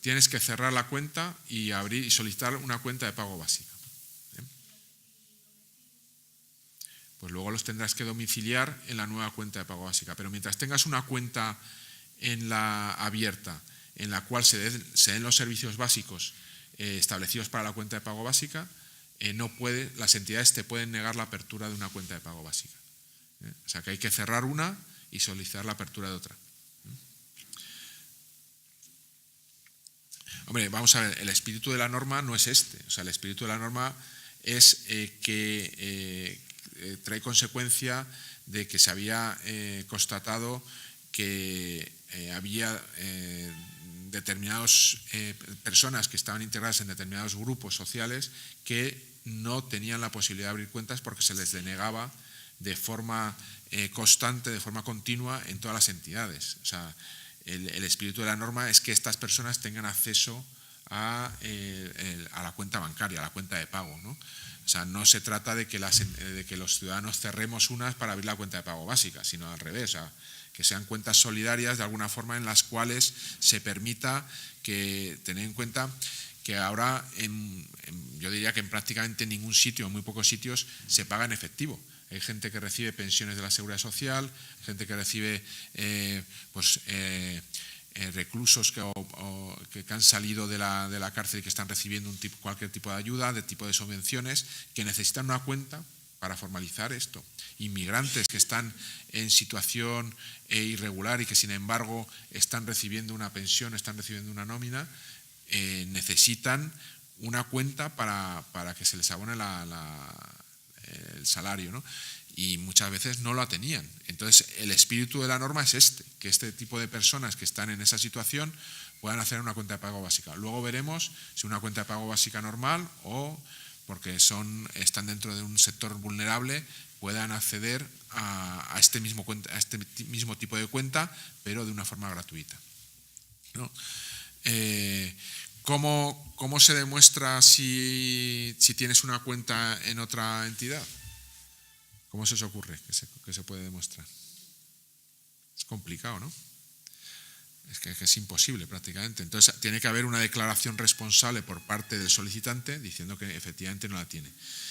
Tienes que cerrar la cuenta y abrir y solicitar una cuenta de pago básica. Pues luego los tendrás que domiciliar en la nueva cuenta de pago básica. Pero mientras tengas una cuenta en la abierta, en la cual se den los servicios básicos establecidos para la cuenta de pago básica, las entidades te pueden negar la apertura de una cuenta de pago básica. O sea que hay que cerrar una y solicitar la apertura de otra. Hombre, vamos a ver, el espíritu de la norma no es este. O sea, el espíritu de la norma es que trae consecuencia de que se había constatado que había determinadas personas que estaban integradas en determinados grupos sociales que no tenían la posibilidad de abrir cuentas porque se les denegaba de forma constante, de forma continua en todas las entidades. O sea, el espíritu de la norma es que estas personas tengan acceso a la cuenta bancaria, a la cuenta de pago, ¿no? O sea, no se trata de que los ciudadanos cerremos unas para abrir la cuenta de pago básica, sino al revés, o sea, que sean cuentas solidarias de alguna forma en las cuales se permita tener en cuenta que ahora yo diría que en prácticamente ningún sitio, en muy pocos sitios, se paga en efectivo. Hay gente que recibe pensiones de la Seguridad Social, gente que recibe reclusos que han salido de la cárcel y que están recibiendo cualquier tipo de ayuda, de tipo de subvenciones, que necesitan una cuenta para formalizar esto. Inmigrantes que están en situación irregular y que sin embargo están recibiendo una pensión, están recibiendo una nómina, necesitan una cuenta para que se les abone el salario, ¿no? Y muchas veces no la tenían. Entonces, el espíritu de la norma es que este tipo de personas que están en esa situación puedan hacer una cuenta de pago básica. Luego veremos si una cuenta de pago básica normal o, porque están dentro de un sector vulnerable, puedan acceder a este mismo tipo de cuenta, pero de una forma gratuita, ¿no? ¿Cómo se demuestra si tienes una cuenta en otra entidad? ¿Cómo se os ocurre que se puede demostrar? Es complicado, ¿no? Es que es imposible prácticamente. Entonces tiene que haber una declaración responsable por parte del solicitante diciendo que efectivamente no la tiene.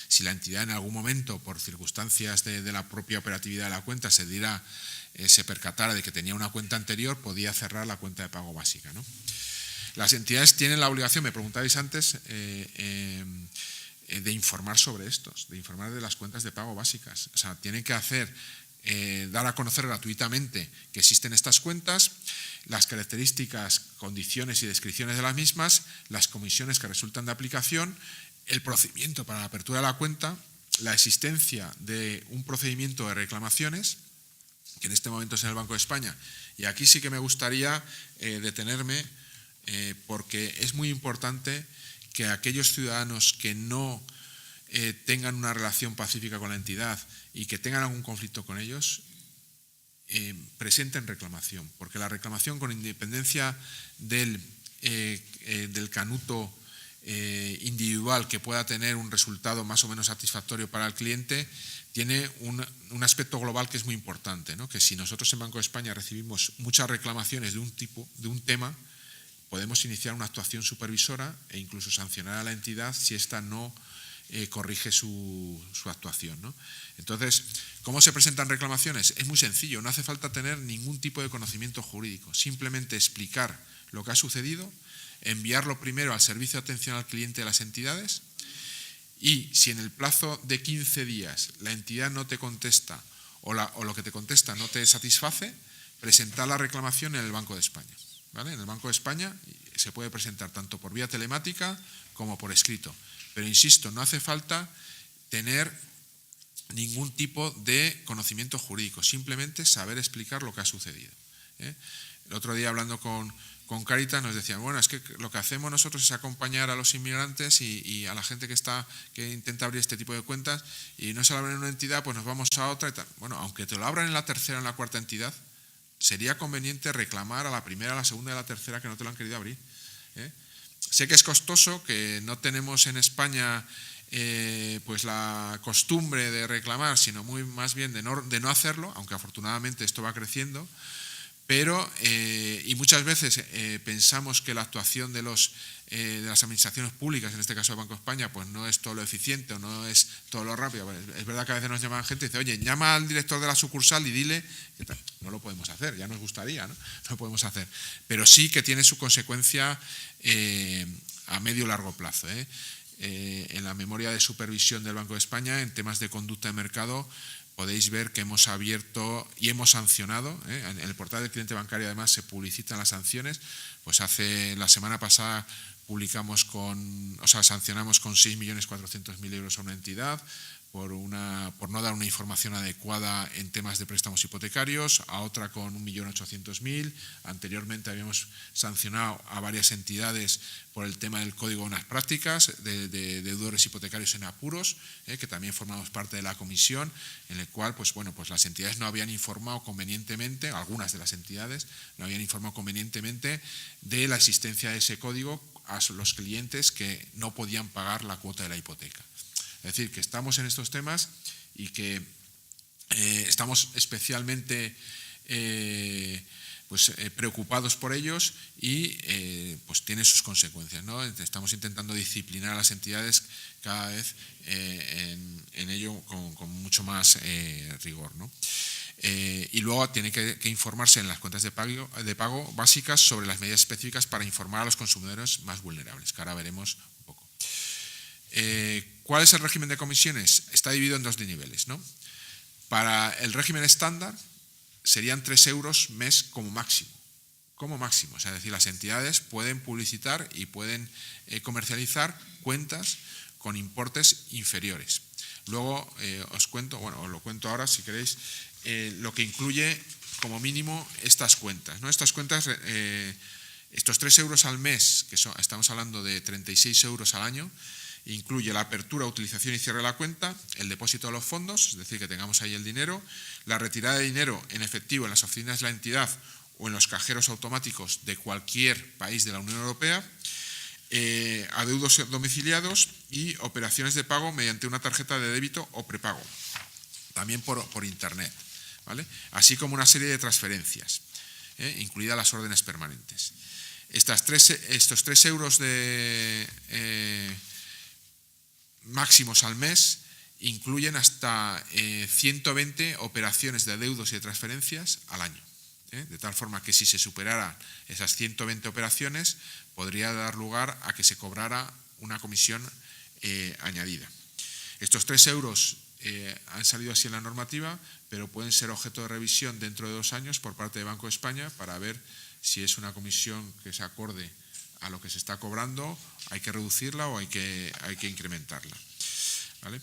Si la entidad en algún momento, por circunstancias de la propia operatividad de la cuenta, se percatara de que tenía una cuenta anterior, podía cerrar la cuenta de pago básica, ¿no? Las entidades tienen la obligación, me preguntabais antes, de informar sobre estos, de informar de las cuentas de pago básicas. O sea, tienen que dar a conocer gratuitamente que existen estas cuentas, las características, condiciones y descripciones de las mismas, las comisiones que resultan de aplicación, el procedimiento para la apertura de la cuenta, la existencia de un procedimiento de reclamaciones, que en este momento es en el Banco de España. Y aquí sí que me gustaría detenerme, porque es muy importante que aquellos ciudadanos que no tengan una relación pacífica con la entidad y que tengan algún conflicto con ellos, presenten reclamación, porque la reclamación, con independencia del canuto individual que pueda tener un resultado más o menos satisfactorio para el cliente, tiene un aspecto global que es muy importante, ¿no? Que si nosotros en Banco de España recibimos muchas reclamaciones de un tema, podemos iniciar una actuación supervisora e incluso sancionar a la entidad si ésta no corrige su actuación, ¿no? Entonces, ¿cómo se presentan reclamaciones? Es muy sencillo, no hace falta tener ningún tipo de conocimiento jurídico, simplemente explicar lo que ha sucedido, enviarlo primero al servicio de atención al cliente de las entidades y si en el plazo de 15 días la entidad no te contesta o lo que te contesta no te satisface, presentar la reclamación en el Banco de España, ¿vale? En el Banco de España se puede presentar tanto por vía telemática como por escrito. Pero insisto, no hace falta tener ningún tipo de conocimiento jurídico, simplemente saber explicar lo que ha sucedido, ¿eh? El otro día hablando con Cáritas nos decían, bueno, es que lo que hacemos nosotros es acompañar a los inmigrantes y a la gente que intenta abrir este tipo de cuentas y no se lo abren en una entidad, pues nos vamos a otra y tal. Bueno, aunque te lo abran en la tercera o en la cuarta entidad, sería conveniente reclamar a la primera, a la segunda y a la tercera que no te lo han querido abrir, ¿eh? Sé que es costoso, que no tenemos en España pues la costumbre de reclamar, sino más bien de no hacerlo, aunque afortunadamente esto va creciendo, pero y muchas veces pensamos que la actuación de las administraciones públicas, en este caso el Banco de España, pues no es todo lo eficiente o no es todo lo rápido. Es verdad que a veces nos llaman gente y dice, oye, llama al director de la sucursal y dile, ¿qué tal? No lo podemos hacer, ya nos gustaría, ¿no? No lo podemos hacer, pero sí que tiene su consecuencia a medio y largo plazo, ¿eh? En la memoria de supervisión del Banco de España, en temas de conducta de mercado, podéis ver que hemos abierto y hemos sancionado, en el portal del cliente bancario además se publicitan las sanciones, pues la semana pasada sancionamos con 6.400.000 euros a una entidad por no dar una información adecuada en temas de préstamos hipotecarios, a otra con 1.800.000. Anteriormente habíamos sancionado a varias entidades por el tema del código de buenas prácticas de deudores hipotecarios en apuros, que también formamos parte de la comisión, en el cual pues las entidades no habían informado convenientemente, algunas de las entidades no habían informado convenientemente de la existencia de ese código a los clientes que no podían pagar la cuota de la hipoteca. Es decir, que estamos en estos temas y que estamos especialmente preocupados por ellos y pues tiene sus consecuencias, ¿no? Estamos intentando disciplinar a las entidades cada vez en ello con mucho más rigor, ¿no? Y luego tiene que informarse en las cuentas de pago básicas sobre las medidas específicas para informar a los consumidores más vulnerables, que ahora veremos un poco. ¿Cuál es el régimen de comisiones? Está dividido en 2 niveles, ¿no? Para el régimen estándar serían 3 euros mes como máximo. O sea, es decir, las entidades pueden publicitar y pueden comercializar cuentas con importes inferiores. Luego os lo cuento ahora si queréis, lo que incluye como mínimo estas cuentas, ¿no? Estas cuentas, estos 3 euros al mes, estamos hablando de 36 euros al año, incluye la apertura, utilización y cierre de la cuenta, el depósito de los fondos, es decir, que tengamos ahí el dinero, la retirada de dinero en efectivo en las oficinas de la entidad o en los cajeros automáticos de cualquier país de la Unión Europea, adeudos domiciliados y operaciones de pago mediante una tarjeta de débito o prepago, también por Internet, ¿vale? Así como una serie de transferencias, incluidas las órdenes permanentes. Estos 3 euros máximos al mes incluyen hasta 120 operaciones de adeudos y de transferencias al año, de tal forma que si se superaran esas 120 operaciones podría dar lugar a que se cobrara una comisión añadida. Estos 3 euros han salido así en la normativa, pero pueden ser objeto de revisión dentro de 2 años por parte del Banco de España para ver si es una comisión que se acorde a lo que se está cobrando, hay que reducirla o hay que incrementarla, ¿vale?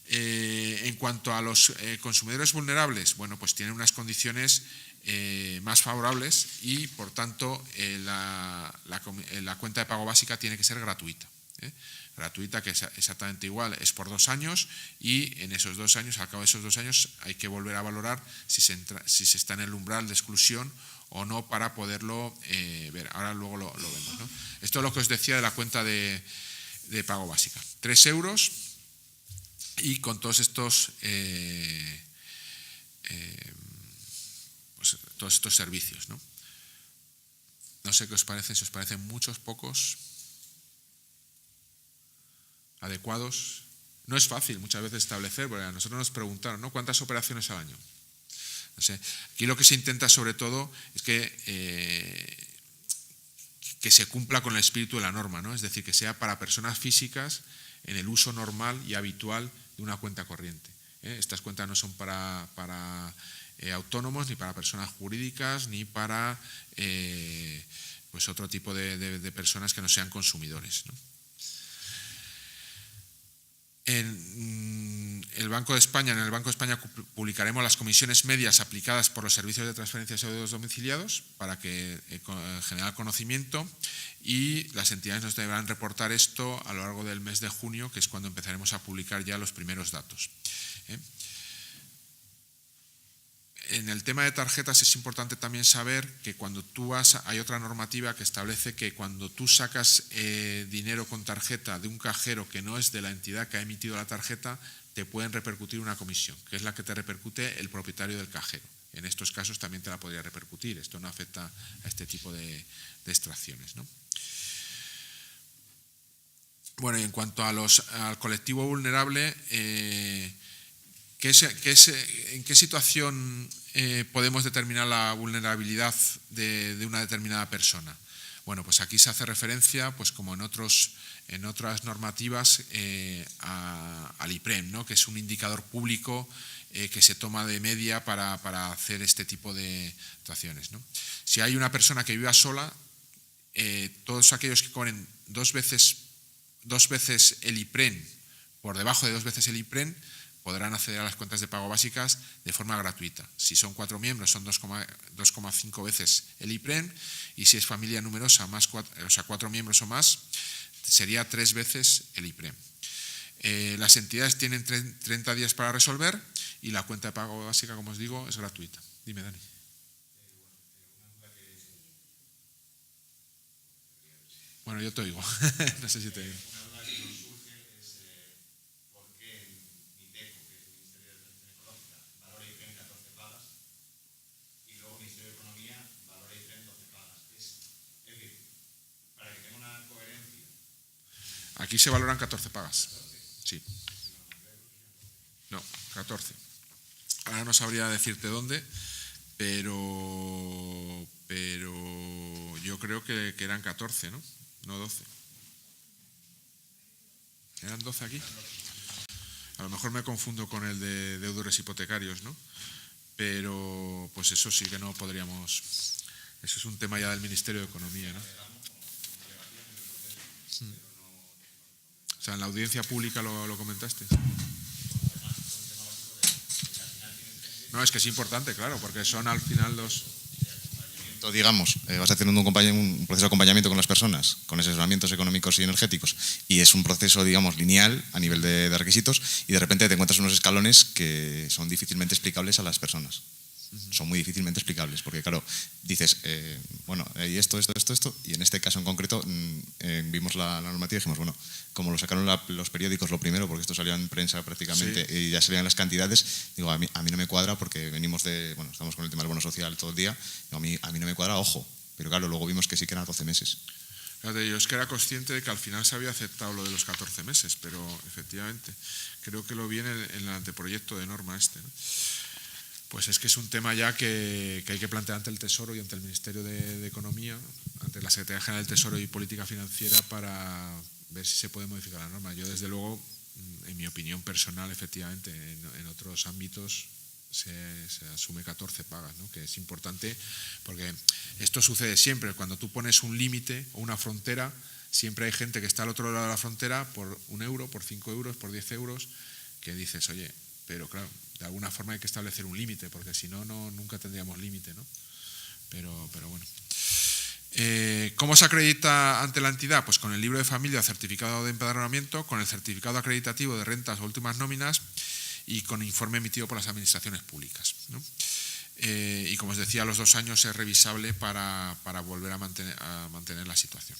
En cuanto a los consumidores vulnerables, bueno, pues tienen unas condiciones más favorables y, por tanto, la cuenta de pago básica tiene que ser gratuita. Gratuita, que es exactamente igual, es por 2 años y en esos 2 años, al cabo de esos 2 años, hay que volver a valorar si se está en el umbral de exclusión o no para poderlo ver. Ahora luego lo vemos, ¿no? Esto es lo que os decía de la cuenta de pago básica. 3 euros y con todos estos todos estos servicios, ¿no? No sé qué os parece, si os parecen muchos, pocos, adecuados. No es fácil muchas veces establecer, porque a nosotros nos preguntaron, ¿no?, ¿cuántas operaciones al año? No sé. Aquí lo que se intenta sobre todo es que se cumpla con el espíritu de la norma, ¿no? Es decir, que sea para personas físicas en el uso normal y habitual de una cuenta corriente. Estas cuentas no son para autónomos, ni para personas jurídicas, ni para pues otro tipo de personas que no sean consumidores, ¿no? En el Banco de España publicaremos las comisiones medias aplicadas por los servicios de transferencias y deudos domiciliados para que generar conocimiento, y las entidades nos deberán reportar esto a lo largo del mes de junio, que es cuando empezaremos a publicar ya los primeros datos. En el tema de tarjetas es importante también saber que cuando hay otra normativa que establece que cuando tú sacas dinero con tarjeta de un cajero que no es de la entidad que ha emitido la tarjeta, te pueden repercutir una comisión, que es la que te repercute el propietario del cajero. En estos casos también te la podría repercutir. Esto no afecta a este tipo de extracciones, ¿no? Bueno, y en cuanto al colectivo vulnerable, ¿en qué situación podemos determinar la vulnerabilidad de una determinada persona? Bueno, pues aquí se hace referencia, pues como en otras normativas, al IPREM, ¿no?, que es un indicador público que se toma de media para hacer este tipo de actuaciones, ¿no? Si hay una persona que viva sola, todos aquellos que cobren dos veces el IPREM, por debajo de 2 veces el IPREM, podrán acceder a las cuentas de pago básicas de forma gratuita. Si son 4 miembros, son 2,5 veces el IPREM, y si es familia numerosa, 4 miembros o más, sería 3 veces el IPREM. Las entidades tienen 30 días para resolver, y la cuenta de pago básica, como os digo, es gratuita. Dime, Dani. Bueno, yo te oigo. No sé si te oigo. Aquí se valoran 14 pagas. Sí. No, 14. Ahora no sabría decirte dónde, pero yo creo que eran 14, ¿no? No 12. ¿Eran 12 aquí? A lo mejor me confundo con el de deudores hipotecarios, ¿no? Pero pues eso sí que no podríamos. Eso es un tema ya del Ministerio de Economía, ¿no? O sea, en la audiencia pública lo comentaste. No, es que es importante, claro, porque son al final los... Digamos, vas haciendo un proceso de acompañamiento con las personas, con asesoramientos económicos y energéticos, y es un proceso, digamos, lineal a nivel de requisitos, y de repente te encuentras unos escalones que son difícilmente explicables a las personas. Son muy difícilmente explicables, porque claro, dices, bueno, hay esto, y en este caso en concreto vimos la normativa y dijimos, bueno, como lo sacaron los periódicos lo primero, porque esto salía en prensa prácticamente, sí, y ya salían las cantidades, digo, a mí no me cuadra, porque venimos estamos con el tema del bono social todo el día, digo, a mí no me cuadra, ojo, pero claro, luego vimos que sí que eran 12 meses. Fíjate, yo es que era consciente de que al final se había aceptado lo de los 14 meses, pero efectivamente, creo que lo viene en el anteproyecto de norma ¿no? Pues es que es un tema ya que hay que plantear ante el Tesoro y ante el Ministerio de Economía, ante la Secretaría General del Tesoro y Política Financiera, para ver si se puede modificar la norma. Yo, desde luego, en mi opinión personal, efectivamente, en otros ámbitos se asume 14 pagas, ¿no? Que es importante, porque esto sucede siempre. Cuando tú pones un límite o una frontera, siempre hay gente que está al otro lado de la frontera por 1 euro, por 5 euros, por 10 euros, que dices, oye, pero claro, de alguna forma hay que establecer un límite, porque si no, nunca tendríamos límite, ¿no? Pero bueno. ¿Cómo se acredita ante la entidad? Pues con el libro de familia, certificado de empadronamiento, con el certificado acreditativo de rentas o últimas nóminas, y con informe emitido por las administraciones públicas, ¿no? Y como os decía, a los 2 años es revisable para volver a mantener la situación.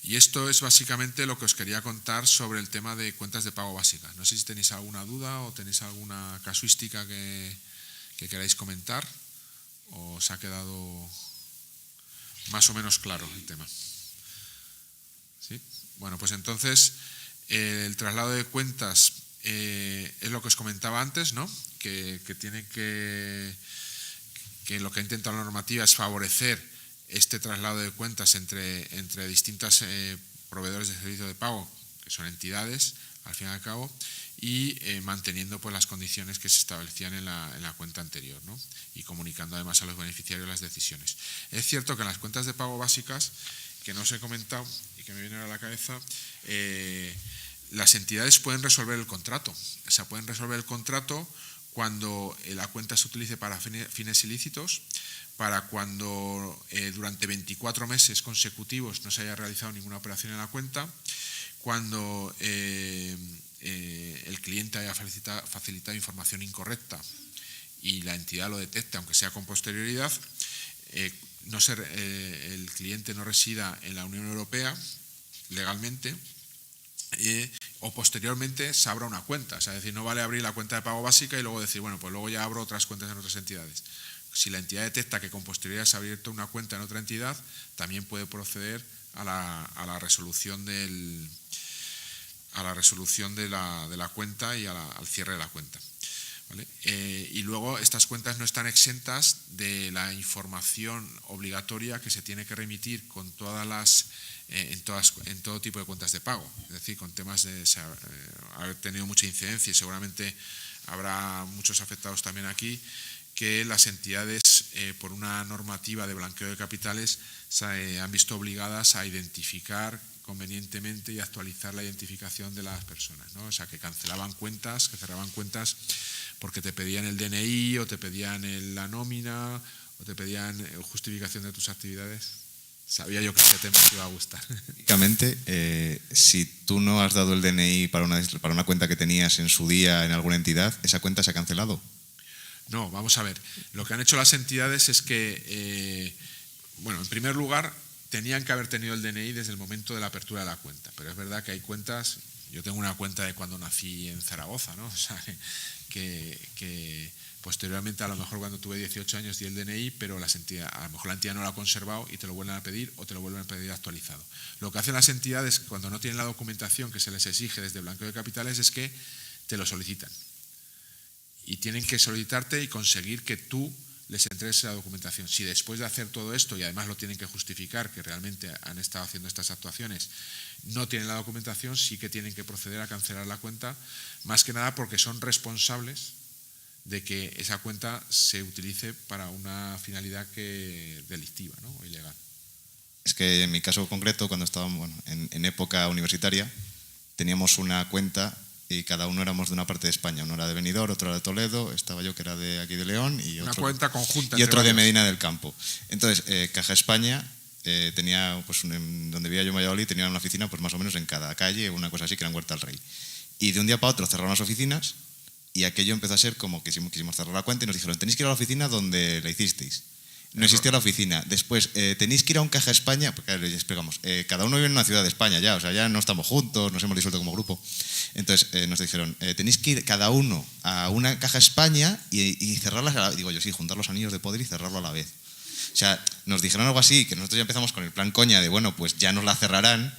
Y esto es básicamente lo que os quería contar sobre el tema de cuentas de pago básicas. No sé si tenéis alguna duda o tenéis alguna casuística que queráis comentar, o os ha quedado más o menos claro el tema. ¿Sí? Bueno, pues entonces el traslado de cuentas es lo que os comentaba antes, ¿no? Que tiene que lo que ha intentado la normativa es favorecer este traslado de cuentas entre distintos proveedores de servicio de pago, que son entidades, al fin y al cabo, y manteniendo pues las condiciones que se establecían en la cuenta anterior, ¿no? Y comunicando además a los beneficiarios las decisiones. Es cierto que en las cuentas de pago básicas, que no os he comentado y que me viene a la cabeza, las entidades pueden resolver el contrato. O sea, pueden resolver el contrato cuando la cuenta se utilice para fines ilícitos, para cuando durante 24 meses consecutivos no se haya realizado ninguna operación en la cuenta, cuando el cliente haya facilitado información incorrecta y la entidad lo detecte, aunque sea con posterioridad, el cliente no resida en la Unión Europea legalmente, o posteriormente se abra una cuenta. O sea, es decir, no vale abrir la cuenta de pago básica y luego decir, bueno, pues luego ya abro otras cuentas en otras entidades. Si la entidad detecta que con posterioridad se ha abierto una cuenta en otra entidad, también puede proceder a la resolución de la cuenta y al cierre de la cuenta. ¿Vale? Y luego estas cuentas no están exentas de la información obligatoria que se tiene que remitir con todas las en todo tipo de cuentas de pago, es decir, con temas de haber tenido mucha incidencia y seguramente habrá muchos afectados también aquí, que las entidades por una normativa de blanqueo de capitales se han visto obligadas a identificar convenientemente y actualizar la identificación de las personas, ¿no? O sea, que cancelaban cuentas, que cerraban cuentas porque te pedían el DNI o te pedían la nómina o te pedían justificación de tus actividades. Sabía yo que este tema te iba a gustar. Básicamente, si tú no has dado el DNI para una cuenta que tenías en su día en alguna entidad, ¿esa cuenta se ha cancelado? No, vamos a ver. Lo que han hecho las entidades es que, bueno, en primer lugar, tenían que haber tenido el DNI desde el momento de la apertura de la cuenta. Pero es verdad que hay cuentas, yo tengo una cuenta de cuando nací en Zaragoza, ¿no? O sea, que posteriormente, a lo mejor cuando tuve 18 años di el DNI, pero a lo mejor la entidad no lo ha conservado y te lo vuelven a pedir o te lo vuelven a pedir actualizado. Lo que hacen las entidades cuando no tienen la documentación que se les exige desde blanqueo de capitales es que te lo solicitan. Y tienen que solicitarte y conseguir que tú les entregues la documentación. Si después de hacer todo esto, y además lo tienen que justificar, que realmente han estado haciendo estas actuaciones, no tienen la documentación, sí que tienen que proceder a cancelar la cuenta, más que nada porque son responsables de que esa cuenta se utilice para una finalidad delictiva, ¿no? O ilegal. Es que en mi caso concreto, cuando estábamos en época universitaria, teníamos una cuenta y cada uno éramos de una parte de España. Uno era de Benidorm, otro era de Toledo, estaba yo que era de aquí de León y una cuenta conjunta y otro de Medina del Campo. Entonces, Caja España tenía, pues donde vivía yo en Valladolid, tenía una oficina pues más o menos en cada calle, una cosa así, que era en Huerta del Rey. Y de un día para otro cerraron las oficinas y aquello empezó a ser como que quisimos cerrar la cuenta y nos dijeron, tenéis que ir a la oficina donde la hicisteis. No existía la oficina. Después, tenéis que ir a un Caja España, porque les explicamos, cada uno vive en una ciudad de España ya, o sea, ya no estamos juntos, nos hemos disuelto como grupo. Entonces nos dijeron, tenéis que ir cada uno a una Caja España y cerrarlas a la vez. Digo yo, sí, juntar los anillos de poder y cerrarlo a la vez. O sea, nos dijeron algo así, que nosotros ya empezamos con el plan coña de, bueno, pues ya nos la cerrarán.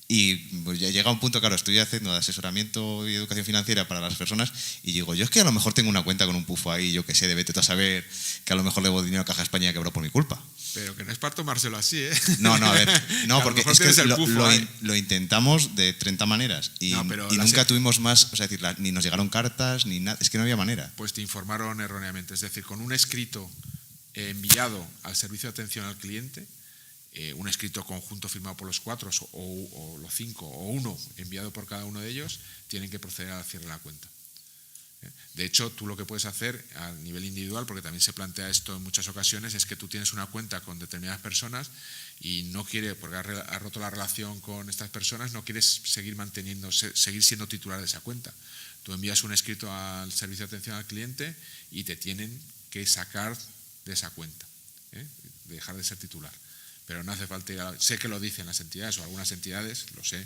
Y pues ya llega un punto, claro, estoy haciendo asesoramiento y educación financiera para las personas y digo, yo es que a lo mejor tengo una cuenta con un pufo ahí, yo que sé, de vete tú a saber que a lo mejor le debo dinero a Caja España que quebró por mi culpa. Pero que no es para tomárselo así, ¿eh? No, a ver, no, porque es que lo intentamos de 30 maneras y nunca tuvimos más, o sea, decir, ni nos llegaron cartas, ni nada, es que no había manera. Pues te informaron erróneamente, es decir, con un escrito enviado al servicio de atención al cliente, un escrito conjunto firmado por los 4 o los 5 o uno enviado por cada uno de ellos, tienen que proceder al cierre de la cuenta. De hecho, tú lo que puedes hacer a nivel individual, porque también se plantea esto en muchas ocasiones, es que tú tienes una cuenta con determinadas personas y no quieres, porque has roto la relación con estas personas, no quieres seguir siendo titular de esa cuenta. Tú envías un escrito al servicio de atención al cliente y te tienen que sacar de esa cuenta, dejar de ser titular. Pero no hace falta sé que lo dicen las entidades o algunas entidades, lo sé,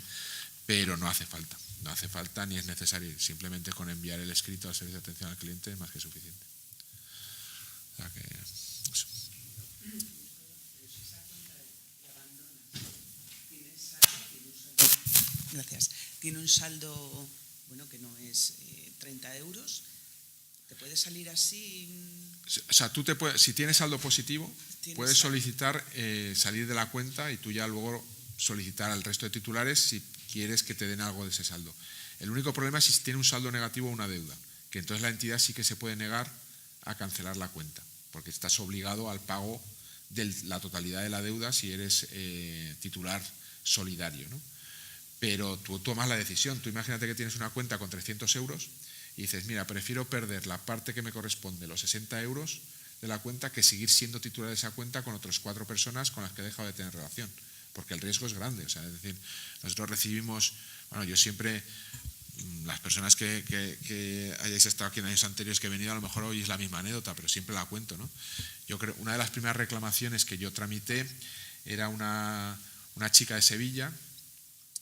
pero no hace falta ni es necesario, simplemente con enviar el escrito al servicio de atención al cliente es más que suficiente. O sea que, eso. Gracias. Tiene un saldo, bueno, que no es 30 euros. ¿Te puede salir así? O sea, si tienes saldo positivo, puedes solicitar salir de la cuenta y tú ya luego solicitar al resto de titulares si quieres que te den algo de ese saldo. El único problema es si tiene un saldo negativo o una deuda, que entonces la entidad sí que se puede negar a cancelar la cuenta, porque estás obligado al pago de la totalidad de la deuda si eres titular solidario, ¿no? Pero tú tomas la decisión. Tú imagínate que tienes una cuenta con 300 euros y dices, mira, prefiero perder la parte que me corresponde, los 60 euros de la cuenta, que seguir siendo titular de esa cuenta con otras 4 personas con las que he dejado de tener relación, porque el riesgo es grande. O sea, es decir, nosotros recibimos, bueno, yo siempre, las personas que hayáis estado aquí en años anteriores que he venido, a lo mejor hoy es la misma anécdota, pero siempre la cuento, ¿no? Yo creo, una de las primeras reclamaciones que yo tramité era una chica de Sevilla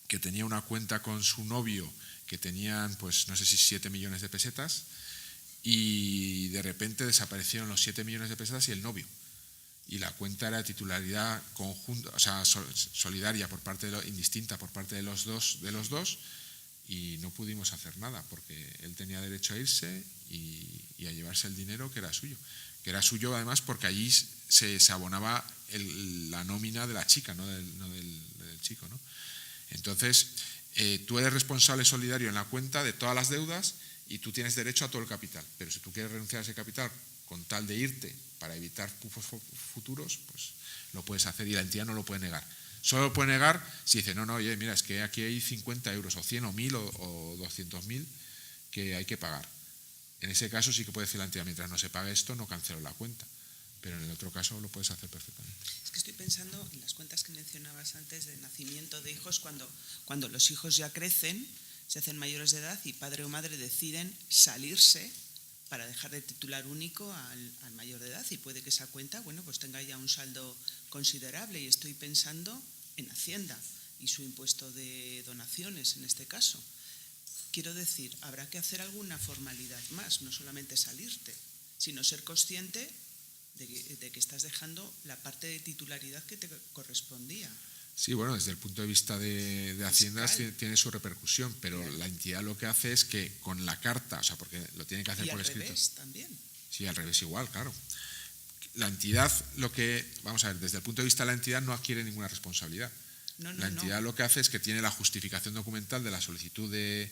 que tenía una cuenta con su novio que tenían, pues no sé si 7 millones de pesetas, y de repente desaparecieron los 7 millones de pesetas y el novio. Y la cuenta era de titularidad conjunta, o sea, solidaria por parte indistinta por parte de los dos, y no pudimos hacer nada porque él tenía derecho a irse y a llevarse el dinero que era suyo además, porque allí se abonaba la nómina de la chica, no del chico, ¿no? Entonces, tú eres responsable solidario en la cuenta de todas las deudas y tú tienes derecho a todo el capital, pero si tú quieres renunciar a ese capital con tal de irte para evitar pufos futuros, pues lo puedes hacer y la entidad no lo puede negar. Solo lo puede negar si dice, no, oye, mira, es que aquí hay 50 euros o 100 o 1000 o 200.000 que hay que pagar. En ese caso sí que puede decir la entidad, mientras no se pague esto, no cancelo la cuenta. Pero en el otro caso lo puedes hacer perfectamente. Es que estoy pensando en las cuentas que mencionabas antes de nacimiento de hijos, cuando los hijos ya crecen, se hacen mayores de edad y padre o madre deciden salirse para dejar de titular único al mayor de edad, y puede que esa cuenta, bueno, pues tenga ya un saldo considerable, y estoy pensando en Hacienda y su impuesto de donaciones en este caso. Quiero decir, habrá que hacer alguna formalidad más, no solamente salirte, sino ser consciente de que estás dejando la parte de titularidad que te correspondía. Sí, bueno, desde el punto de vista de Hacienda tiene su repercusión, pero la entidad lo que hace es que con la carta, o sea, porque lo tiene que hacer por escrito. Y al revés también. Sí, al revés igual, claro. La entidad, vamos a ver, desde el punto de vista de la entidad no adquiere ninguna responsabilidad. La entidad lo que hace es que tiene la justificación documental de la solicitud de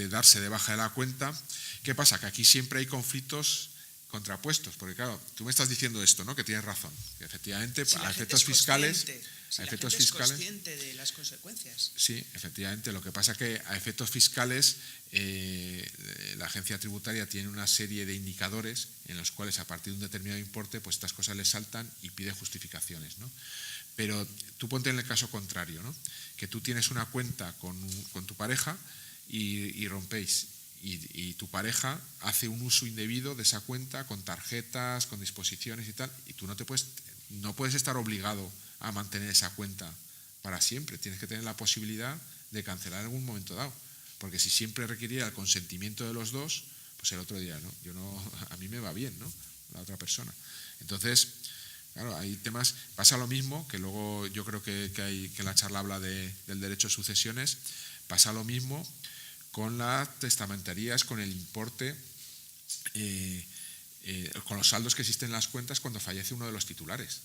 darse de baja de la cuenta. ¿Qué pasa? Que aquí siempre hay conflictos contrapuestos, porque claro, tú me estás diciendo esto, ¿no? Que tienes razón, que efectivamente si a efectos fiscales, si la gente es consciente de las consecuencias. Sí, efectivamente. Lo que pasa es que a efectos fiscales la agencia tributaria tiene una serie de indicadores en los cuales a partir de un determinado importe, pues estas cosas le saltan y pide justificaciones, ¿no? Pero tú ponte en el caso contrario, ¿no? Que tú tienes una cuenta con tu pareja y rompéis. Y tu pareja hace un uso indebido de esa cuenta con tarjetas, con disposiciones y tal, y tú no puedes estar obligado a mantener esa cuenta para siempre. Tienes que tener la posibilidad de cancelar en algún momento dado, porque si siempre requiriera el consentimiento de los dos, pues el otro día, ¿no? A mí me va bien, ¿no? La otra persona. Entonces, claro, hay temas, pasa lo mismo, que luego yo creo que la charla habla del derecho de sucesiones, pasa lo mismo con las testamentarías, con el importe, con los saldos que existen en las cuentas cuando fallece uno de los titulares.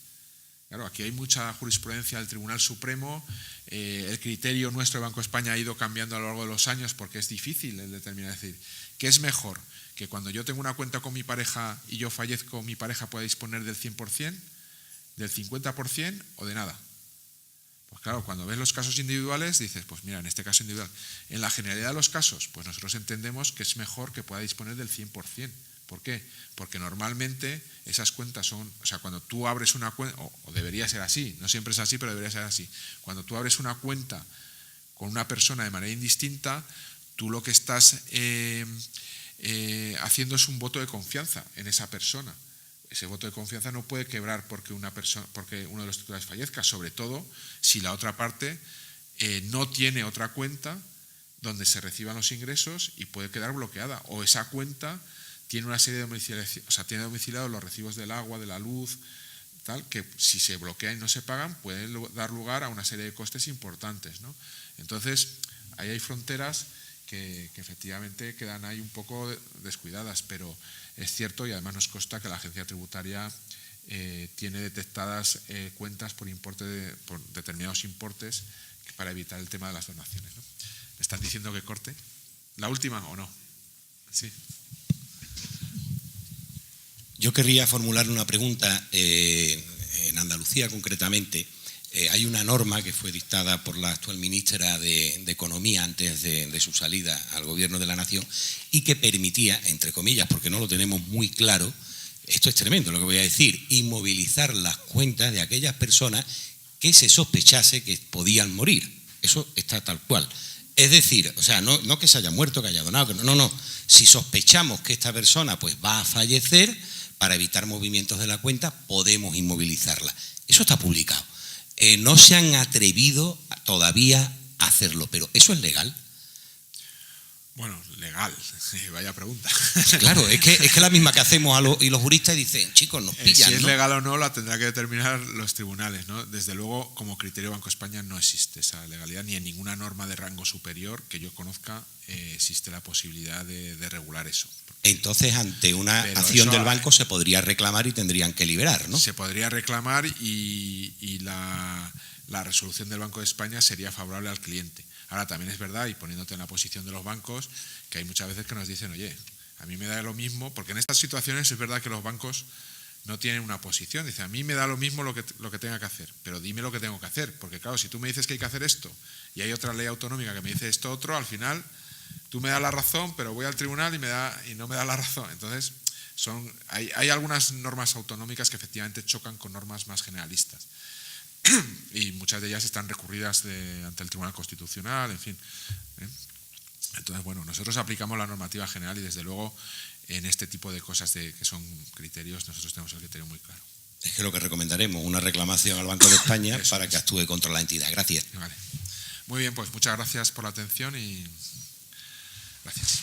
Claro, aquí hay mucha jurisprudencia del Tribunal Supremo, el criterio nuestro de Banco de España ha ido cambiando a lo largo de los años porque es difícil el determinar, decir, ¿qué es mejor? ¿Que cuando yo tengo una cuenta con mi pareja y yo fallezco, mi pareja pueda disponer del 100%, del 50% o de nada? Pues claro, cuando ves los casos individuales dices, pues mira, en este caso individual, en la generalidad de los casos, pues nosotros entendemos que es mejor que pueda disponer del 100%. ¿Por qué? Porque normalmente esas cuentas son, o sea, cuando tú abres una cuenta, o debería ser así, no siempre es así, pero debería ser así, cuando tú abres una cuenta con una persona de manera indistinta, tú lo que estás haciendo es un voto de confianza en esa persona. Ese voto de confianza no puede quebrar porque uno de los titulares fallezca, sobre todo si la otra parte no tiene otra cuenta donde se reciban los ingresos y puede quedar bloqueada, o esa cuenta tiene una serie de domiciliados, o sea, tiene domiciliados los recibos del agua, de la luz, tal, que si se bloquean y no se pagan pueden dar lugar a una serie de costes importantes, ¿no? Entonces, ahí hay fronteras que efectivamente quedan ahí un poco descuidadas, pero es cierto, y además nos consta que la agencia tributaria tiene detectadas cuentas por determinados importes para evitar el tema de las donaciones, ¿no? ¿Me están diciendo que corte? ¿La última o no? Sí. Yo querría formular una pregunta. En Andalucía, concretamente, hay una norma que fue dictada por la actual ministra de Economía antes de su salida al Gobierno de la Nación y que permitía, entre comillas, porque no lo tenemos muy claro, esto es tremendo lo que voy a decir, inmovilizar las cuentas de aquellas personas que se sospechase que podían morir. Eso está tal cual. Es decir, o sea, no que se haya muerto, que haya donado, no. Si sospechamos que esta persona pues va a fallecer, para evitar movimientos de la cuenta, podemos inmovilizarla. Eso está publicado. No se han atrevido todavía a hacerlo, pero ¿eso es legal? Bueno, legal, vaya pregunta. Claro, es que la misma que hacemos y los juristas dicen, chicos, nos pillan, si es ¿no? legal o no la tendrá que determinar los tribunales, ¿no? Desde luego, como criterio Banco de España no existe esa legalidad, ni en ninguna norma de rango superior que yo conozca existe la posibilidad de regular eso. Entonces, ante una acción del banco se podría reclamar y tendrían que liberar, ¿no? Se podría reclamar y la resolución del Banco de España sería favorable al cliente. Ahora, también es verdad, y poniéndote en la posición de los bancos, que hay muchas veces que nos dicen, oye, a mí me da lo mismo, porque en estas situaciones es verdad que los bancos no tienen una posición. Dicen, a mí me da lo mismo lo que tenga que hacer, pero dime lo que tengo que hacer, porque claro, si tú me dices que hay que hacer esto y hay otra ley autonómica que me dice esto otro, al final tú me das la razón, pero voy al tribunal y no me das la razón. Entonces, hay algunas normas autonómicas que efectivamente chocan con normas más generalistas. Y muchas de ellas están recurridas ante el Tribunal Constitucional, en fin. Entonces, bueno, nosotros aplicamos la normativa general y desde luego en este tipo de cosas que son criterios, nosotros tenemos el criterio muy claro. Es que lo que recomendaremos, una reclamación al Banco de España para que actúe contra la entidad. Gracias. Vale. Muy bien, pues muchas gracias por la atención y gracias.